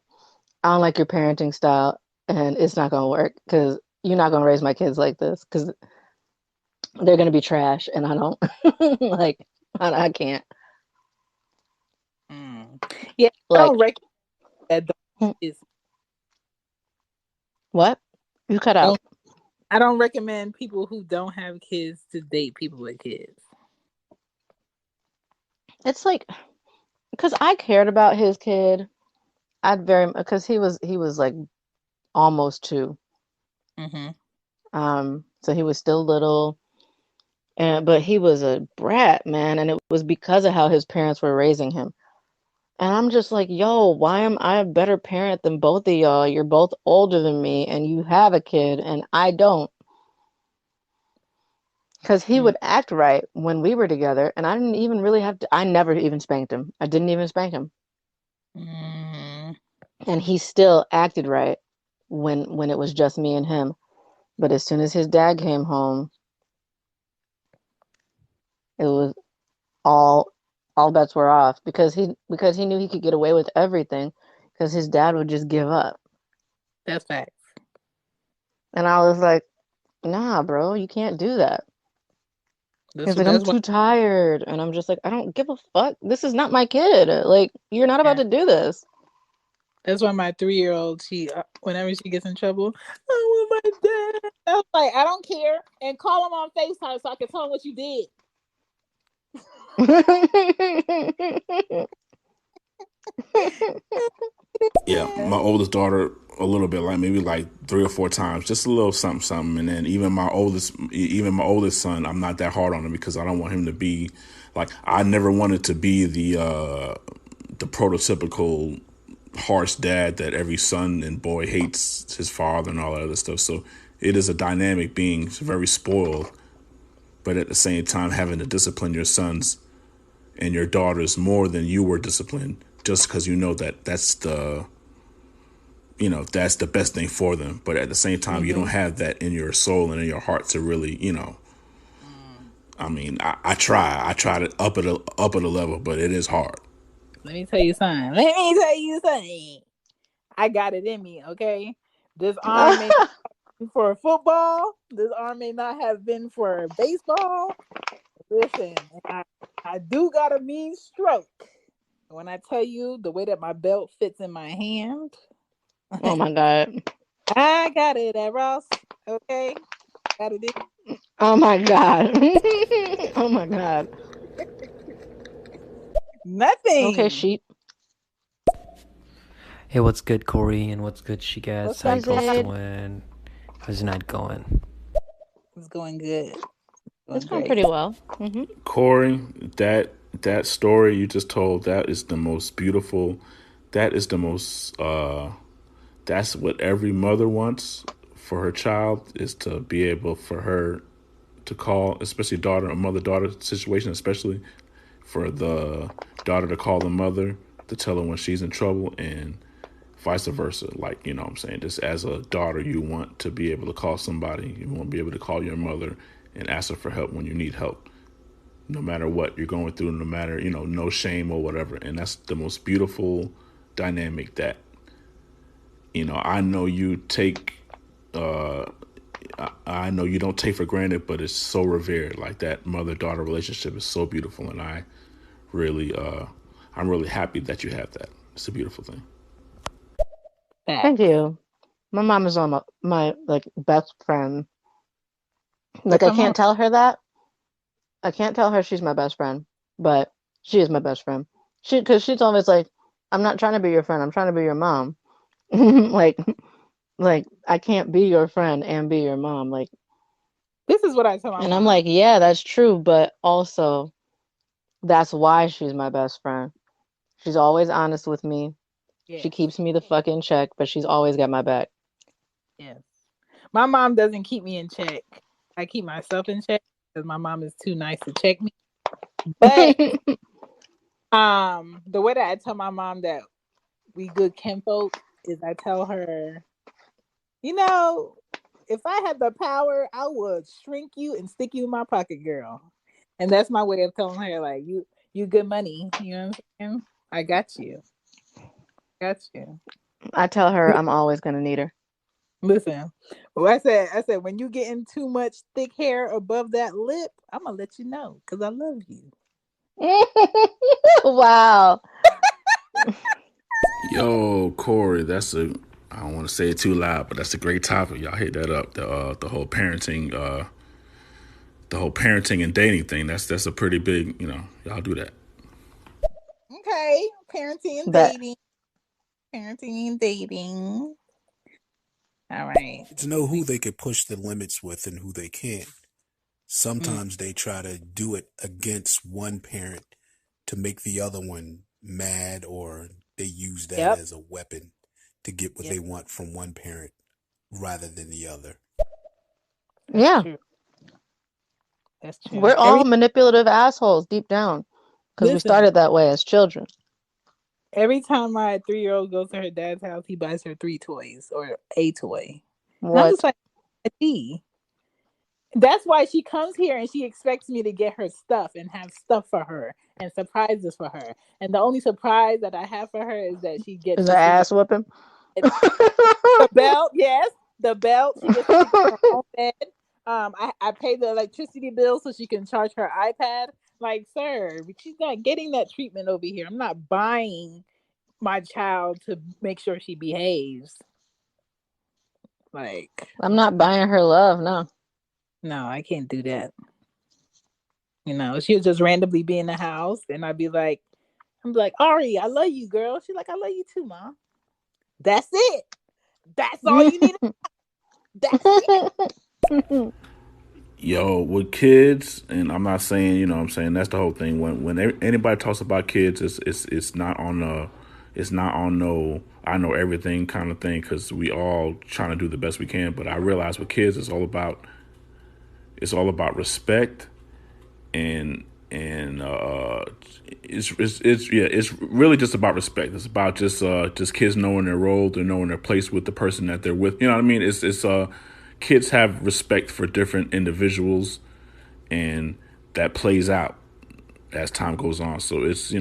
I don't like your parenting style, and it's not gonna work because you're not gonna raise my kids like this because they're gonna be trash, and I don't like. I can't. Yeah, I Like, don't recommend that. Is what? You cut out. don't I don't recommend people who don't have kids to date people with kids. It's like because I cared about his kid. I'd very because he was like almost 2. Mm-hmm. So he was still little, and but he was a brat, man, and it was because of how his parents were raising him. And I'm just like, yo, why am I a better parent than both of y'all? You're both older than me, and you have a kid, and I don't. Because he would act right when we were together, and I didn't even really have to. I never even spanked him. I didn't even spank him, Mm-hmm. and he still acted right when it was just me and him. But as soon as his dad came home, it was all all bets were off because he knew he could get away with everything because his dad would just give up. That's facts. And I was like, nah, bro, you can't do that. He's like, I'm That's why. too tired. And I'm just like, I don't give a fuck. This is not my kid. Like, you're not about Yeah. to do this. That's why my 3-year-old, she whenever she gets in trouble, I want my dad. I was like, I don't care, and call him on FaceTime so I can tell him what you did. Yeah, my oldest daughter a little bit, like maybe like 3 or 4 times, just a little something, something. And then even my oldest son, I'm not that hard on him because I don't want him to be like I never wanted to be the prototypical harsh dad that every son and boy hates his father and all that other stuff. So it is a dynamic being very spoiled, but at the same time having to discipline your sons and your daughters more than you were disciplined, just because you know that that's the best thing for them. But at the same time, you don't have that in your soul and in your heart to really, I mean, I try to up at a level, but it is hard. Let me tell you something. Let me tell you something. I got it in me, okay? This arm may not be for football. This arm may not have been for baseball. Listen, I do got a mean stroke. When I tell you the way that my belt fits in my hand, Oh my God. I got it at Ross. Okay, got it in. Oh my God. Oh my God. Okay, Nothing. sheep. Hey, what's good, Corey? And what's good, she What's guys? How up, Hey, you both Zayd. Zach? doing? How's your night going? It's going good. It's Going going great. pretty well. Corey, that story you just told, that is the most beautiful. That is the most. That's what every mother wants for her child, is to be able for her to call, especially daughter, a mother daughter situation, especially for the daughter to call the mother to tell her when she's in trouble, and vice versa. Like, you know what I'm saying? Just as a daughter, you want to be able to call somebody. You want to be able to call your mother and ask her for help when you need help. No matter what you're going through, no matter, no shame or whatever. And that's the most beautiful dynamic that, I know you take, I know you don't take for granted, but it's so revered. Like that mother daughter relationship is so beautiful. And really, I'm really happy that you have that. It's a beautiful thing. Thank Facts. you. My mom is on my like best friend. Like That's I my mom. can't tell her that. I can't tell her she's my best friend, but she is my best friend. Because she's always like, I'm not trying to be your friend. I'm trying to be your mom. like, like I can't be your friend and be your mom. Like, This is what I tell my and I'm mom. like, yeah, that's true, but also that's why she's my best friend. She's always honest with me. She Yes. keeps me the fuck in check, but she's always got my back. Yes. My mom doesn't keep me in check. I keep myself in check because my mom is too nice to check me. But the way that I tell my mom that we good kinfolk is I tell her, you know, if I had the power, I would shrink you and stick you in my pocket, girl. And that's my way of telling her, like, you good money. You know what I'm saying? I got you. Got you. I tell her I'm always gonna need her. Listen, well, I said, when you getting too much thick hair above that lip, I'm gonna let you know because I love you. Wow. Yo, Corey, I don't want to say it too loud, but that's a great topic. Y'all hit that up. The whole parenting and dating thing. That's a pretty big, y'all do that. Okay, parenting and But dating, parenting and dating. All right. To know who they could push the limits with and who they can't. Mm, Sometimes they try to do it against one parent to make the other one mad, or they use that yep. as a weapon to get what Yep. they want from one parent rather than the other. That's yeah, true. That's true. we're all manipulative assholes deep down because we Listen, started that way as children. every time my 3-year-old goes to her dad's house, he buys her 3 toys or a toy. And I'm just What? like, gee. That's why she comes here and she expects me to get her stuff and have stuff for her and surprises for her. And the only surprise that I have for her is that she gets Is to her sleep in ass whooping? the belt. Yes, the belt. She gets to sleep in her own bed. I pay the electricity bill so she can charge her iPad. Like, sir, she's not getting that treatment over here. I'm not buying my child to make sure she behaves. Like, I'm not buying her love, no. no, I can't do that. She would just randomly be in the house, and I'm like, Ari, I love you, girl. She's like, I love you too, mom. That's it. That's all you need. That's it. Yo, with kids, and I'm not saying, what I'm saying, that's the whole thing. When anybody talks about kids, it's not on no I know everything kind of thing, because we all trying to do the best we can. But I realize with kids, it's all about respect, and it's really just about respect. It's about just kids knowing their role, they're knowing their place with the person that they're with. You know what I mean? It's kids have respect for different individuals, and that plays out as time goes on. So it's,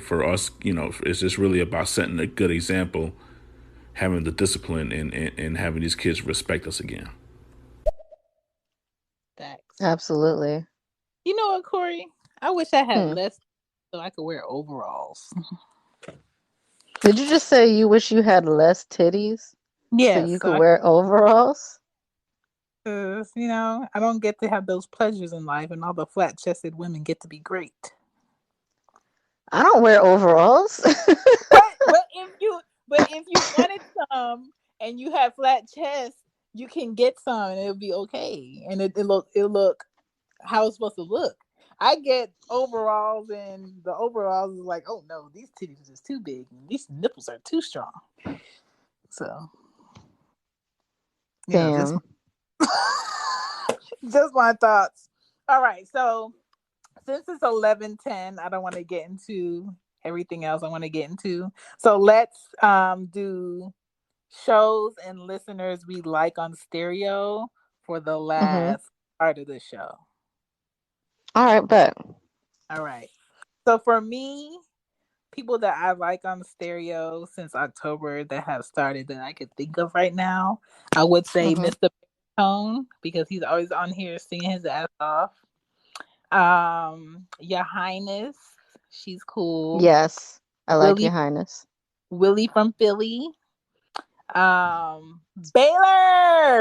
for us, it's just really about setting a good example, having the discipline, and having these kids respect us again. Thanks. Absolutely. You know what, Corey? I wish I had Hmm. less so I could wear overalls. Did you just say you wish you had less titties so Yes, you so could wear overalls? I don't get to have those pleasures in life, and all the flat-chested women get to be great. I don't wear overalls. But if you wanted some and you have flat chest, you can get some and it'll be okay. And it'll look how it's supposed to look. I get overalls and the overalls is like, oh no, these titties are just too big and these nipples are too strong. So, just Damn. just my thoughts. All right, so since it's 11:10, I don't want to get into everything else I want to get into. So let's do shows and listeners we like on stereo for the Mm-hmm. last part of the show. All right, but All right. So for me, people that I like on stereo since October that have started that I could think of right now, I would say mm-hmm. Mr. Tone because he's always on here singing his ass off. Your Highness, she's cool. Yes, I like your Willie highness. Willie from Philly. Baylor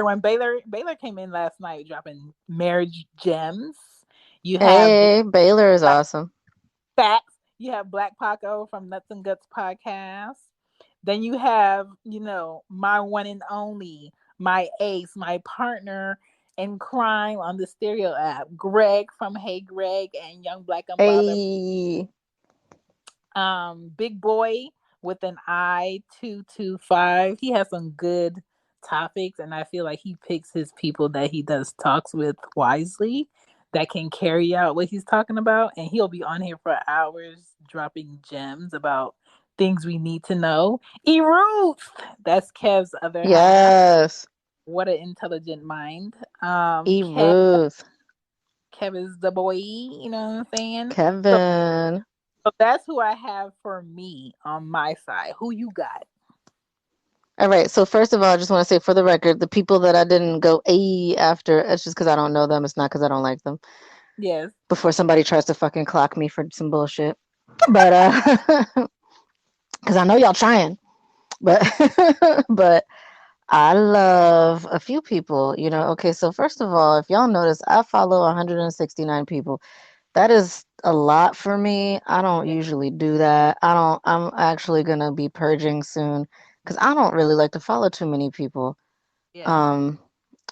when Baylor came in last night dropping marriage gems. You have Hey, Baylor is Black awesome. Facts. You have Black Paco from Nuts and Guts podcast. Then you have, my one and only, my ace, my partner in crime on the stereo app, Greg from Hey Greg and Young Black Unbothered. Hey. Big Boy with an I-225. He has some good topics, and I feel like he picks his people that he does talks with wisely that can carry out what he's talking about. And he'll be on here for hours dropping gems about things we need to know. E Roots, that's Kev's other half. Yes. What an intelligent mind. E. Ruth. Kevin's the boy, you know what I'm saying? Kevin. So that's who I have for me on my side. Who you got? All right. So first of all, I just want to say for the record, the people that I didn't go after, it's just because I don't know them. It's not because I don't like them. Yes. Before somebody tries to fucking clock me for some bullshit. But because I know y'all trying. But but I love a few people, you know. Okay, so first of all, if y'all notice, I follow 169 people. That is a lot for me. I don't Yeah. usually do that. I'm actually gonna be purging soon because I don't really like to follow too many people. Yeah. Um,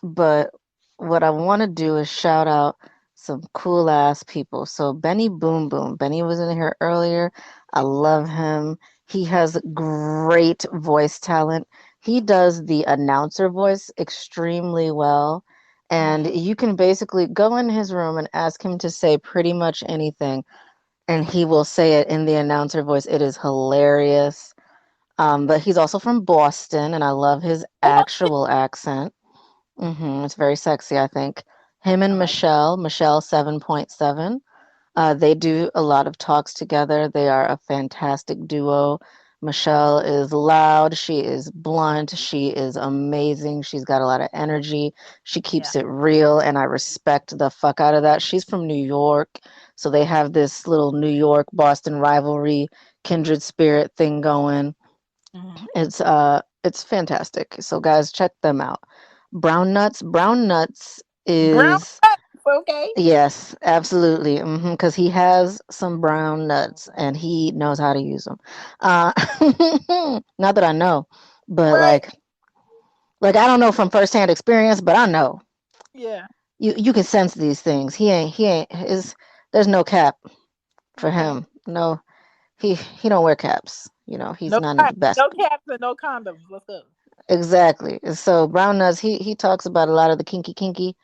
but what I want to do is shout out some cool ass people. So Benny Boom Boom. Benny was in here earlier. I love him. He has great voice talent. He does the announcer voice extremely well. And Mm-hmm. you can basically go in his room and ask him to say pretty much anything, and he will say it in the announcer voice. It is hilarious. But he's also from Boston, and I love his Oh, actual accent. It's very sexy, I think. Him I and like. Michelle 7.7. They do a lot of talks together. They are a fantastic duo. Michelle is loud. She is blunt. She is amazing. She's got a lot of energy. She Yeah. keeps it real, and I respect the fuck out of that. She's from New York, so they have this little New York Boston rivalry, kindred spirit thing going. Mm-hmm. It's fantastic. So guys, check them out. Brown Nuts. Brown Nuts Brown is nuts, okay. yes, absolutely. Because he has some brown nuts and he knows how to use them. Uh, not that I know, but Right. like I don't know from firsthand experience, but I know Yeah. you can sense these things. He ain't is there's no cap for Okay. him. No, he don't wear caps. You know, he's No, none of the best. no caps and no condoms. Let's go. Exactly. So Brown Nuts, he talks about a lot of the kinky.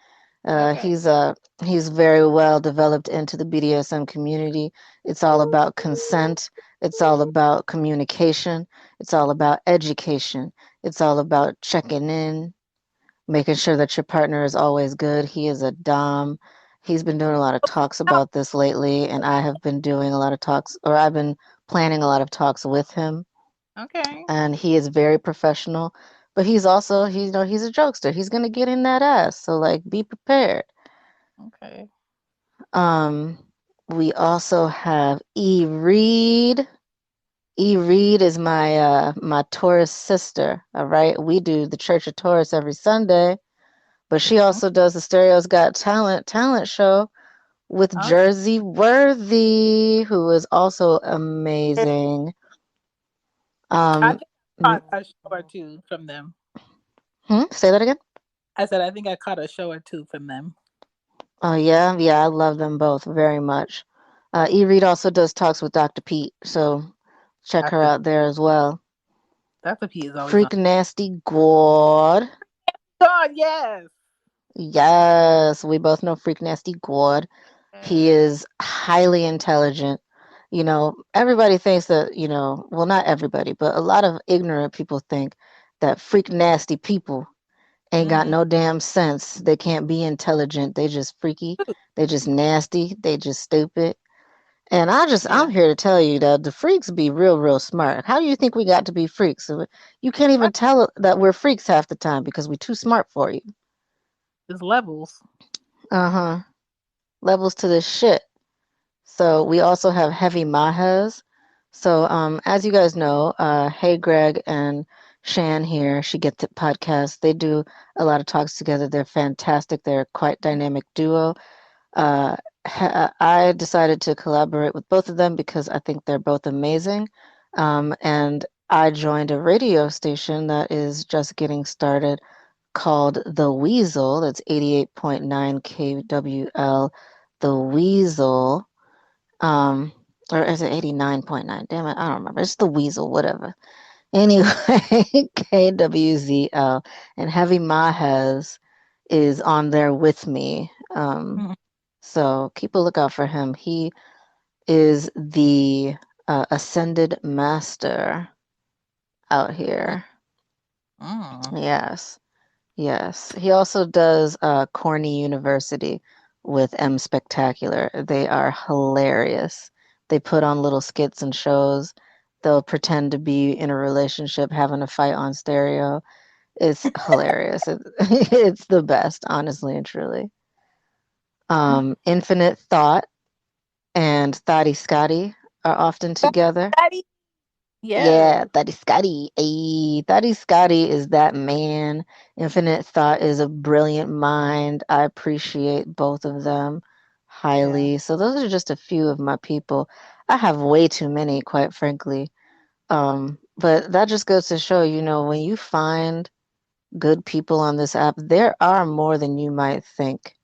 Uh, Okay. he's uh he's very well developed into the BDSM community. It's all Ooh. about consent. It's all about communication. It's all about education. It's all about checking in, making sure that your partner is always good. He is a dom. He's been doing a lot of talks about this lately, and I have been doing a lot of talks, or I've been planning a lot of talks with him, Okay. and he is very professional. But he's also, he's a jokester. He's gonna get in that ass, so like, be prepared. Okay. Um, we also have E. Reed. E. Reed is my Taurus sister. All right, we do the Church of Taurus every Sunday, but she also does the Stereo's Got talent show with Okay. Jersey Worthy, who is also amazing. I Um, think I caught a show or two from them. say that again. I said I think I caught a show or two from them. Oh yeah, I love them both very much. E. Reed also does talks with Dr. Pete, so check her Dr. out there as well. Dr. P is always on. Freak Nasty God. God, yes. Yes, we both know Freak Nasty God. He Yes. is highly intelligent. You know, everybody thinks that, well, not everybody, but a lot of ignorant people think that freak nasty people ain't got Mm-hmm. no damn sense. They can't be intelligent. They just freaky. They just nasty. They just stupid. And I'm Yeah. here to tell you that the freaks be real, real smart. How do you think we got to be freaks? You can't even tell that we're freaks half the time because we're too smart for you. There's levels. Uh-huh. Levels to this shit. So we also have Heavy Mahes. So as you guys know, Hey Greg and Shan here, She Get the Podcast, they do a lot of talks together. They're fantastic. They're quite dynamic duo. Uh, I decided to collaborate with both of them because I think they're both amazing. And I joined a radio station that is just getting started called The Weasel. That's 88.9 KWL, The Weasel. Um, or is it 89.9? Damn it, I don't remember. It's The Weasel, whatever. Anyway, KWZL. And Heavy Mahez is on there with me. Mhm. So keep a lookout for him. He is the ascended master out here. Mm. Yes. Yes. He also does Corny University with M Spectacular. They are hilarious. They put on little skits and shows. They'll pretend to be in a relationship having a fight on stereo. It's hilarious. It's the best, honestly and truly. Infinite Thought and Thotty Scotty are often together. Daddy. Yes. Yeah, Thotty Scotty. Hey, Thotty Scotty is that man. Infinite Thought is a brilliant mind. I appreciate both of them Yeah. highly. So those are just a few of my people. I have way too many, quite frankly. But that just goes to show, when you find good people on this app, there are more than you might think.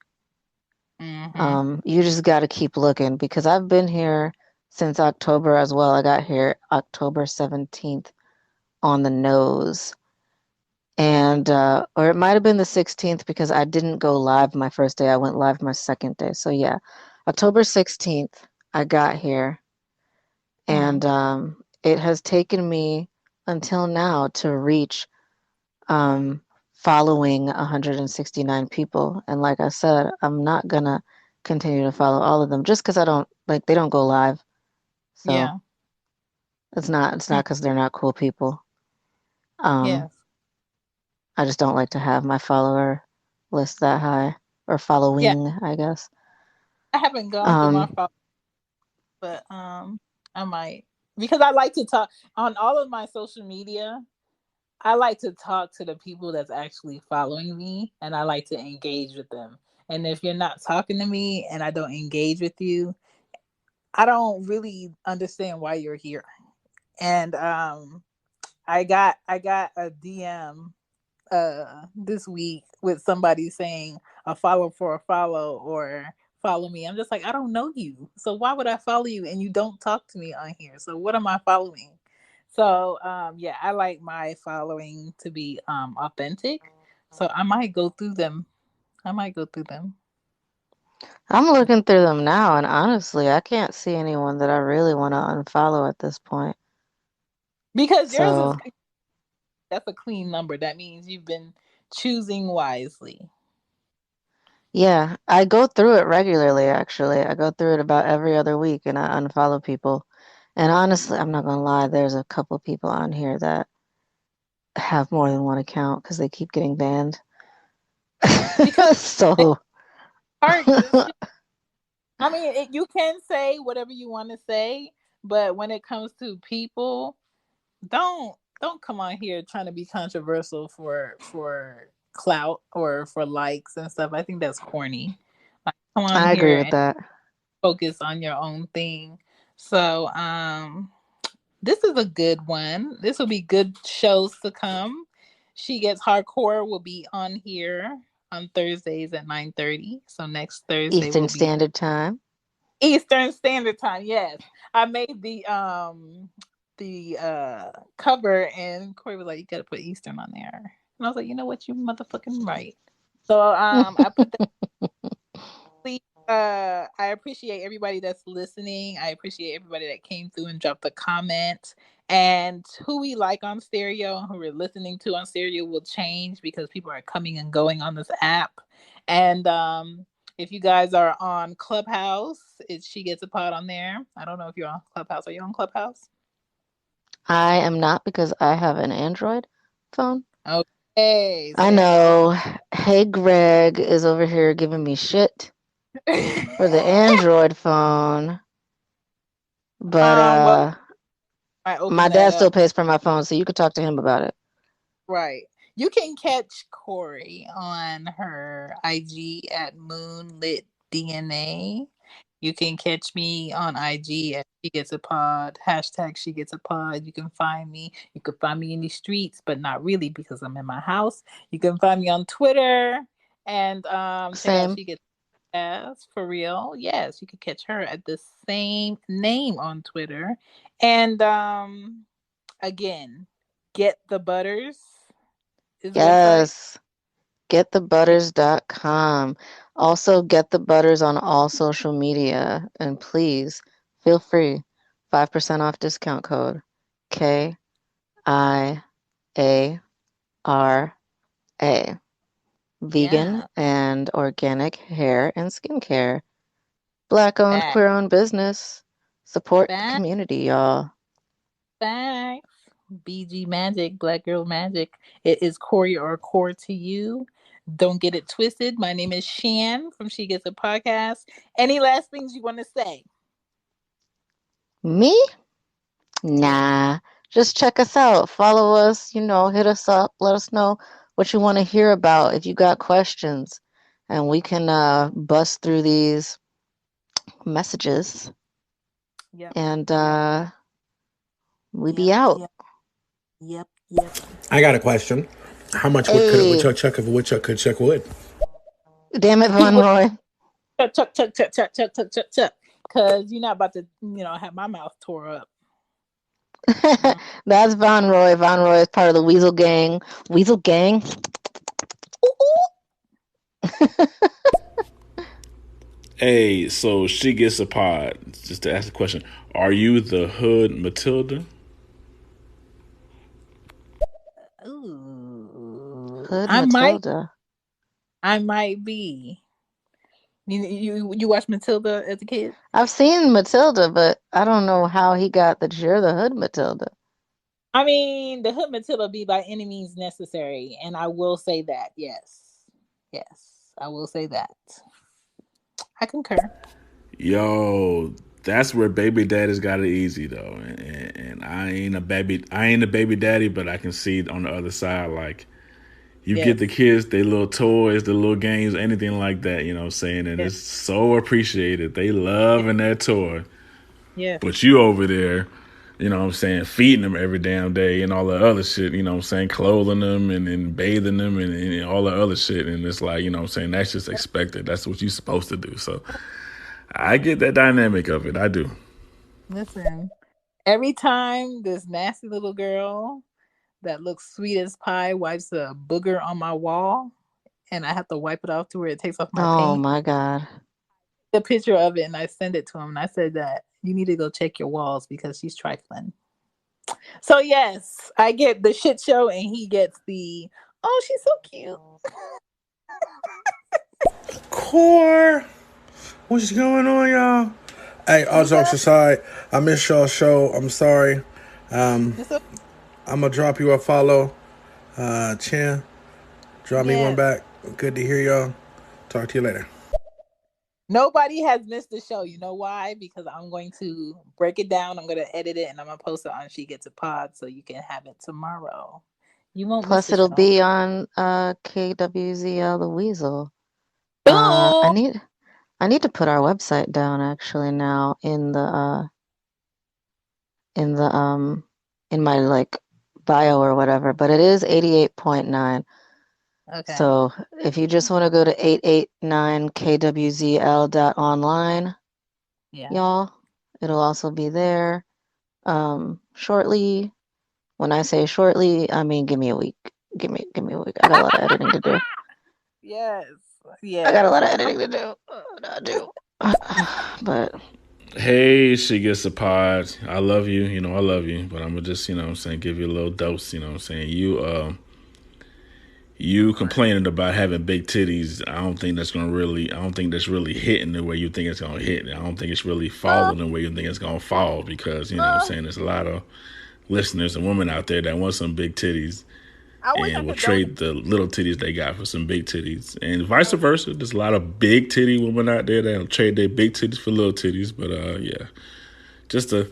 Mm-hmm. You just got to keep looking because I've been here since October as well. I got here October 17th on the nose. And or it might have been the 16th because I didn't go live my first day. I went live my second day. So yeah, October 16th I got here, Mm. and it has taken me until now to reach following 169 people. And like I said, I'm not gonna continue to follow all of them just because I don't like they don't go live. So Yeah. it's not Mm. because they're not cool people. Um, Yes. I just don't like to have my follower list that high or Yeah. following, I guess. I haven't gone through my Um, phone, but I might because I like to talk on all of my social media. I like to talk to the people that's actually following me and I like to engage with them. And if you're not talking to me and I don't engage with you, I don't really understand why you're here. And I got a DM this week with somebody saying a follow for a follow or follow me. I'm just like, I don't know you. So why would I follow you and you don't talk to me on here? So what am I following? So yeah, I like my following to be authentic. So I might go through them. I might go through them. I'm looking through them now, and honestly, I can't see anyone that I really want to unfollow at this point. Because yours is So, that's a clean number. That means you've been choosing wisely. yeah, I go through it regularly, actually. I go through it about every other week, and I unfollow people. And honestly, I'm not gonna lie, there's a couple people on here that have more than one account because they keep getting banned. Because it's So, hard because I mean, you can say whatever you want to say, but when it comes to people, don't don't come on here trying to be controversial for clout or for likes and stuff. I think that's corny. Like, come on I agree here with and that. focus on your own thing. So, this is a good one. This will be good shows to come. She Gets Hardcore will be on here on Thursdays at 9:30. So next Thursday Eastern will be Standard Time. Eastern Standard Time. Yes, I made the cover, and Corey was like, "You got to put Eastern on there," and I was like, "You know what? You motherfucking right." So I put that. Please, I appreciate everybody that's listening. I appreciate everybody that came through and dropped a comment. And who we like on stereo and who we're listening to on stereo will change because people are coming and going on this app. And if you guys are on Clubhouse, She Gets a Pod on there. I don't know if you're on Clubhouse. Are you on Clubhouse? I am not because I have an Android phone. Okay, so I you're on know. Hey, Greg is over here giving me shit for the Android phone, but well, I open my that dad up. still pays for my phone, so you could talk to him about it. Right. You can catch Corey on her IG at Moonlit DNA. You can catch me on IG at She Gets a Pod, hashtag She Gets a Pod. You can find me. You can find me in the streets, but not really because I'm in my house. You can find me on Twitter and check out Same. She Gets As for real. Yes, you can catch her at the same name on Twitter. And again, Get the Butters is the website. Yes. GetTheButters.com. Also, Get the Butters on all social media. And please feel free. 5% off discount code KIARA. vegan Yeah. and organic hair and skincare. Black-owned, Back. queer-owned business. Support the Back. community, y'all. Back. BG Magic, Black Girl Magic. It is Corey or Core to you. Don't get it twisted. My name is Shan from She Gets a Podcast. Any last things you want to say? Me? Yes. Nah. Just check us out. Follow us, hit us up. Let us know what you want to hear about if you got questions. And we can bust through these messages. Yep. And Yep. we be Yep. out. Yep. Yep. Yep. I got a question. How much wood could a Hey, woodchuck chuck if a woodchuck could chuck wood? damn it, Von Roy. Chuck, chuck, chuck, chuck, chuck, chuck, chuck, chuck. Because you're not about to, have my mouth tore up. That's Von Roy. Von Roy is part of the Weasel Gang. Weasel Gang? Hey, so She Gets a Pod. Just to ask a question, are you the Hood Matilda? Ooh, Hood I might Matilda. be. You watched Matilda as a kid? I've seen Matilda, but I don't know how he got that you're the Hood Matilda. I mean, the Hood Matilda be by any means necessary, and I will say that. Yes, I will say that. I concur. Yo, that's where baby daddies got it easy though, and I ain't a baby daddy, but I can see on the other side, like you get Yes, the kids, their little toys, the little games, anything like that. You know what I'm saying? And yes, it's so appreciated. They loving that toy, yes. but you over there. You know what I'm saying? Feeding them every damn day and all the other shit, you know what I'm saying? Clothing them and bathing them and all the other shit. And it's like, you know what I'm saying? That's just expected. That's what you're supposed to do. So I get that dynamic of it. I do. Listen, every time this nasty little girl that looks sweet as pie wipes a booger on my wall, and I have to wipe it off to where it takes off my Oh paint, my God. a picture of it, and I send it to him, and I said that you need to go check your walls because she's trifling. So yes, I get the shit show, and he gets the she's so cute. Core. What's going on, y'all? Hey, all What's jokes up? aside, I missed y'all show. I'm sorry. What's up? I'm gonna drop you a follow. Chan, drop me one Yes. back. Good to hear y'all. Talk to you later. Nobody has missed the show. You know why? Because I'm going to break it down. I'm going to edit it, and I'm going to post it on She Gets a Pod so you can have it tomorrow. You won't miss Plus, the it'll show. be on KWZL the Weasel. Oh, I need to put our website down actually now in the in my like bio or whatever, but it is 88.9. okay. So if you just want to go to 889kwzl.online, Yeah. y'all, it'll also be there shortly. When I say shortly, I mean give me a week. Give me a week. I got a lot of editing to do. Yes. I got a Yes. lot of editing to do. I do. But Hey, She Gets a Pod. I love you. You know, I love you. But I'm going to just, you know what I'm saying, give you a little dose. You know what I'm saying? You complaining about having big titties, I don't think that's really hitting the way you think it's gonna hit. I don't think it's really falling the way you think it's gonna fall because, you know what I'm saying, there's a lot of listeners and women out there that want some big titties I wish I and will could donate. trade the little titties they got for some big titties. And vice versa. There's a lot of big titty women out there that'll trade their big titties for little titties. But yeah. Just to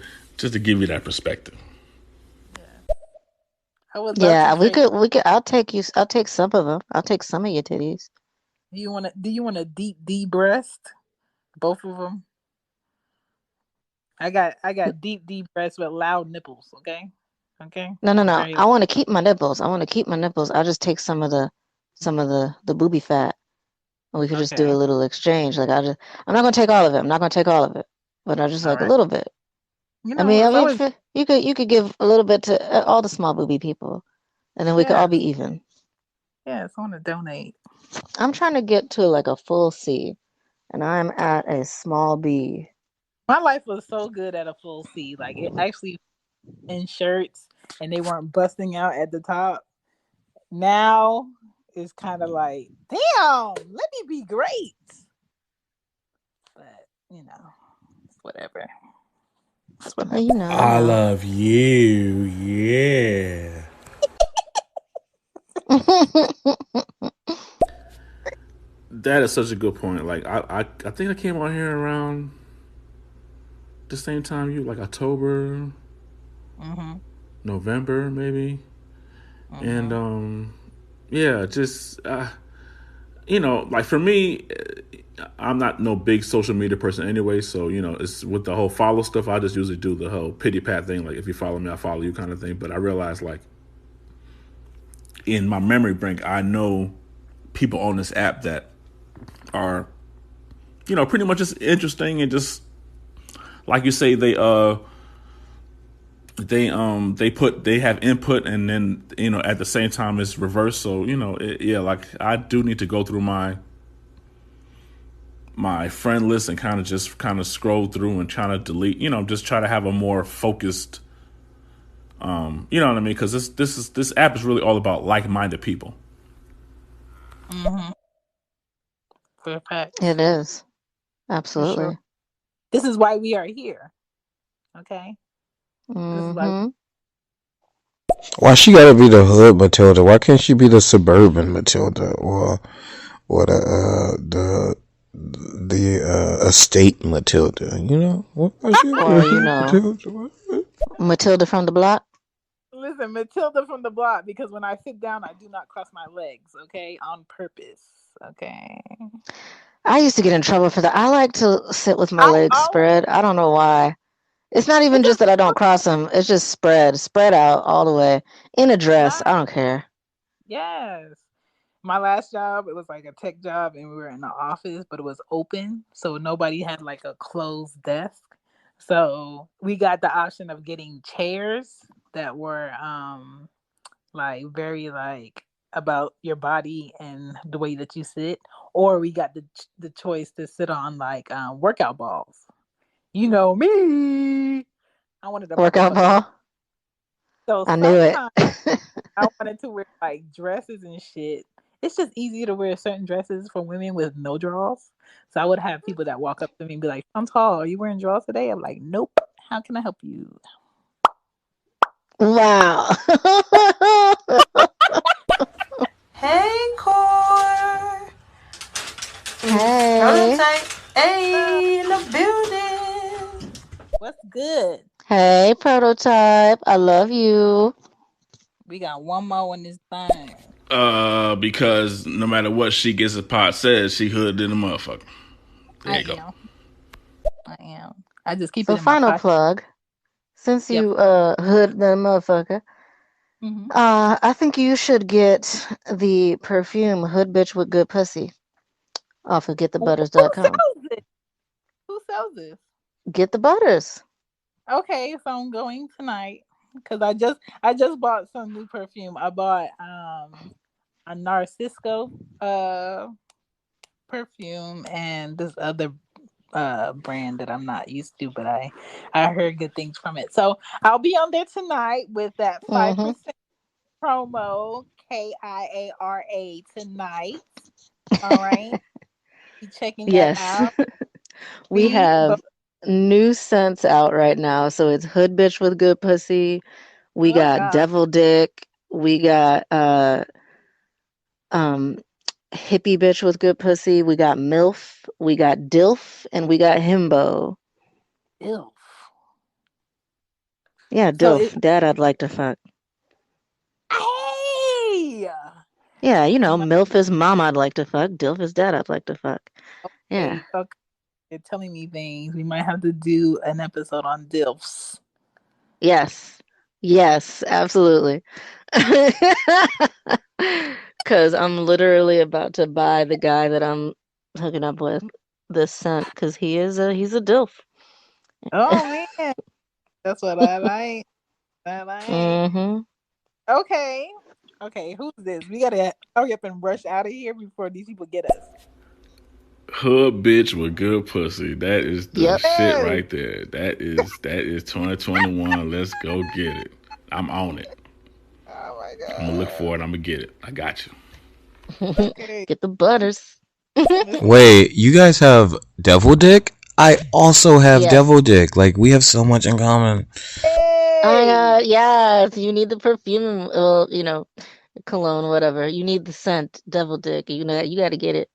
give you that perspective. I would love to yeah, trade. we could I'll take some of them. I'll take some of your titties. Do you want a deep D breast? Both of them. I got deep D breasts with loud nipples. Okay. Okay. No. Right here. I want to keep my nipples. I'll just take some of the booby fat. And we could just do Okay. a little exchange. I'm not gonna take all of it. I'm not gonna take all of it, but I just All like a right. little bit. It's always You could give a little bit to all the small booby people, and then we could all yes. be even. Yes. I want to donate. I'm trying to get to like a full C, and I'm at a small B. My life was so good at a full C. Like it actually in shirts and they weren't busting out at the top. Now is kind of like, damn, let me be great. But it's whatever. That's what You know, I I know. love you. Yeah. That is such a good point. Like I think I came out here around the same time you, like October, Mm-hmm. November maybe, and Mm-hmm. yeah, just like for me, I'm not no big social media person anyway. So it's with the whole follow stuff. I just usually do the whole pity pat thing, like if you follow me, I follow you kind of thing. But I realized like in my memory bank, I know people on this app that are pretty much just interesting and just like you say they have input and then at the same time it's reversed. So yeah, like I do need to go through my friend list and kind of scroll through and try to delete, just try to have a more focused, you know what I mean? Because this app is really all about like-minded people. Mm-hmm. For facts. It is. For sure. Absolutely. This is why we are here. Okay. This is why. Mm-hmm. Why she gotta be the hood Matilda? Why can't she be the suburban Matilda or the estate Matilda? Why she gotta be the Or, hood Matilda? Matilda from the block. Listen, Matilda from the block, because when I sit down, I do not cross my legs, okay? On purpose, okay? I used to get in trouble for that. I like to sit with my I legs always, spread. I don't know why. It's not it even just just that I don't looks cross them. It's just spread out all the way. In a dress, nice. I don't care. Yes. My last job, it was like a tech job, and we were in the office, but it was open, so nobody had like a closed desk. So we got the option of getting chairs that were like very like about your body and the way that you sit, or we got the choice to sit on like workout balls. You know me, I wanted a Workout motherfucking ball. so I knew it. sometimes I wanted to wear like dresses and shit. It's just easier to wear certain dresses for women with no drawers. So I would have people that walk up to me and be like, I'm tall, are you wearing drawers today? I'm like, nope, how can I help you? Wow. Hey, Core. Hey. Prototype. Hey, in the building. What's good? Hey, prototype. I love you. We got one more on this thing. Because no matter what she gets a pot says, she hood in the motherfucker. There I you go. am. I am. I just keep it So in my final pocket. plug. Since Yep. you hood the motherfucker, Mm-hmm. I think you should get the perfume Hood Bitch with Good Pussy off of Who getthebutters.com. sells this? Who sells this? Get the butters. Okay, so I'm going tonight because I just bought some new perfume. I bought a Narcisco perfume and this other brand that I'm not used to, but I heard good things from it. So I'll be on there tonight with that Mm-hmm. 5% promo KIARA tonight. All right, be checking that Yes. out. We See, but have new scents out right now. So it's Hood Bitch with Good Pussy. We oh got god, Devil Dick. We got um Hippie Bitch with Good Pussy. We got MILF. We got DILF. And we got Himbo. ew. Yeah, So it, DILF. Dad, I'd like to fuck. hey, Yeah, we might. MILF is mom I'd like to fuck. DILF is dad I'd like to fuck. Yeah. Okay, you're telling me things. We might have to do an episode on DILFs. Yes. Yes, absolutely. Because I'm literally about to buy the guy that I'm hooking up with this scent because he's a DILF. Oh man, that's what I like. I like. Mm-hmm. Okay, okay. Who's this? We gotta hurry up and rush out of here before these people get us. Hood bitch with good pussy. That is the Yep. shit Yes. right there. That is 2021. Let's go get it. I'm on it. Oh my I'm gonna look god. for it. I'm gonna get it. I got you. Okay. Get the butters. So Miss Wait, you guys have devil dick? I also have Yes. devil dick. Like we have so much in common. Oh my Hey. god, yes. You need the perfume. Well, cologne, whatever. You need the scent, devil dick. You got to get it.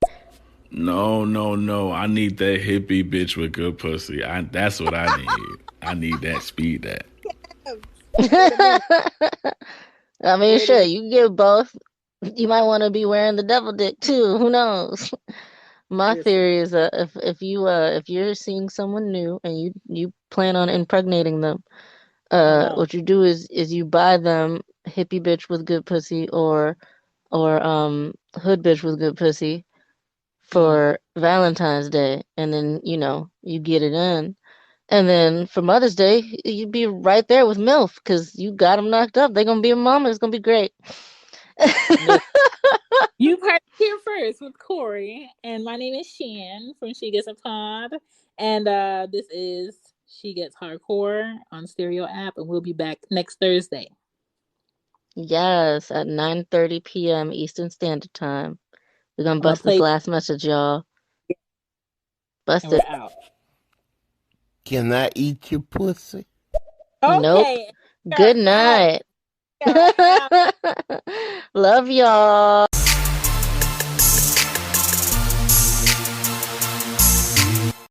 No, no, no. I need that hippie bitch with good pussy. That's what I need. I need that speed that. Wait a minute. I mean, Wait a sure, minute. you can get both. You might want to be wearing the devil dick too. Who knows? My Seriously. theory is that if you're seeing someone new and you plan on impregnating them, Oh no. what you do is you buy them hippie bitch with good pussy or hood bitch with good pussy Mm. for Valentine's Day, and then you get it in, and then for Mother's Day you'd be right there with MILF because you got them knocked up. They're gonna be a mama. It's gonna be great. Look, you've heard it here first with Corey, and my name is Shan from She Gets a Pod, and this is She Gets Hardcore on Stereo app, and we'll be back next Thursday. Yes, at 9:30 p.m. Eastern Standard Time. We're gonna I'm gonna bust this play, last message, y'all. and Bust we're it. out. Can I eat your pussy? Nope. Okay, we're Good out. night. We are out. Love y'all.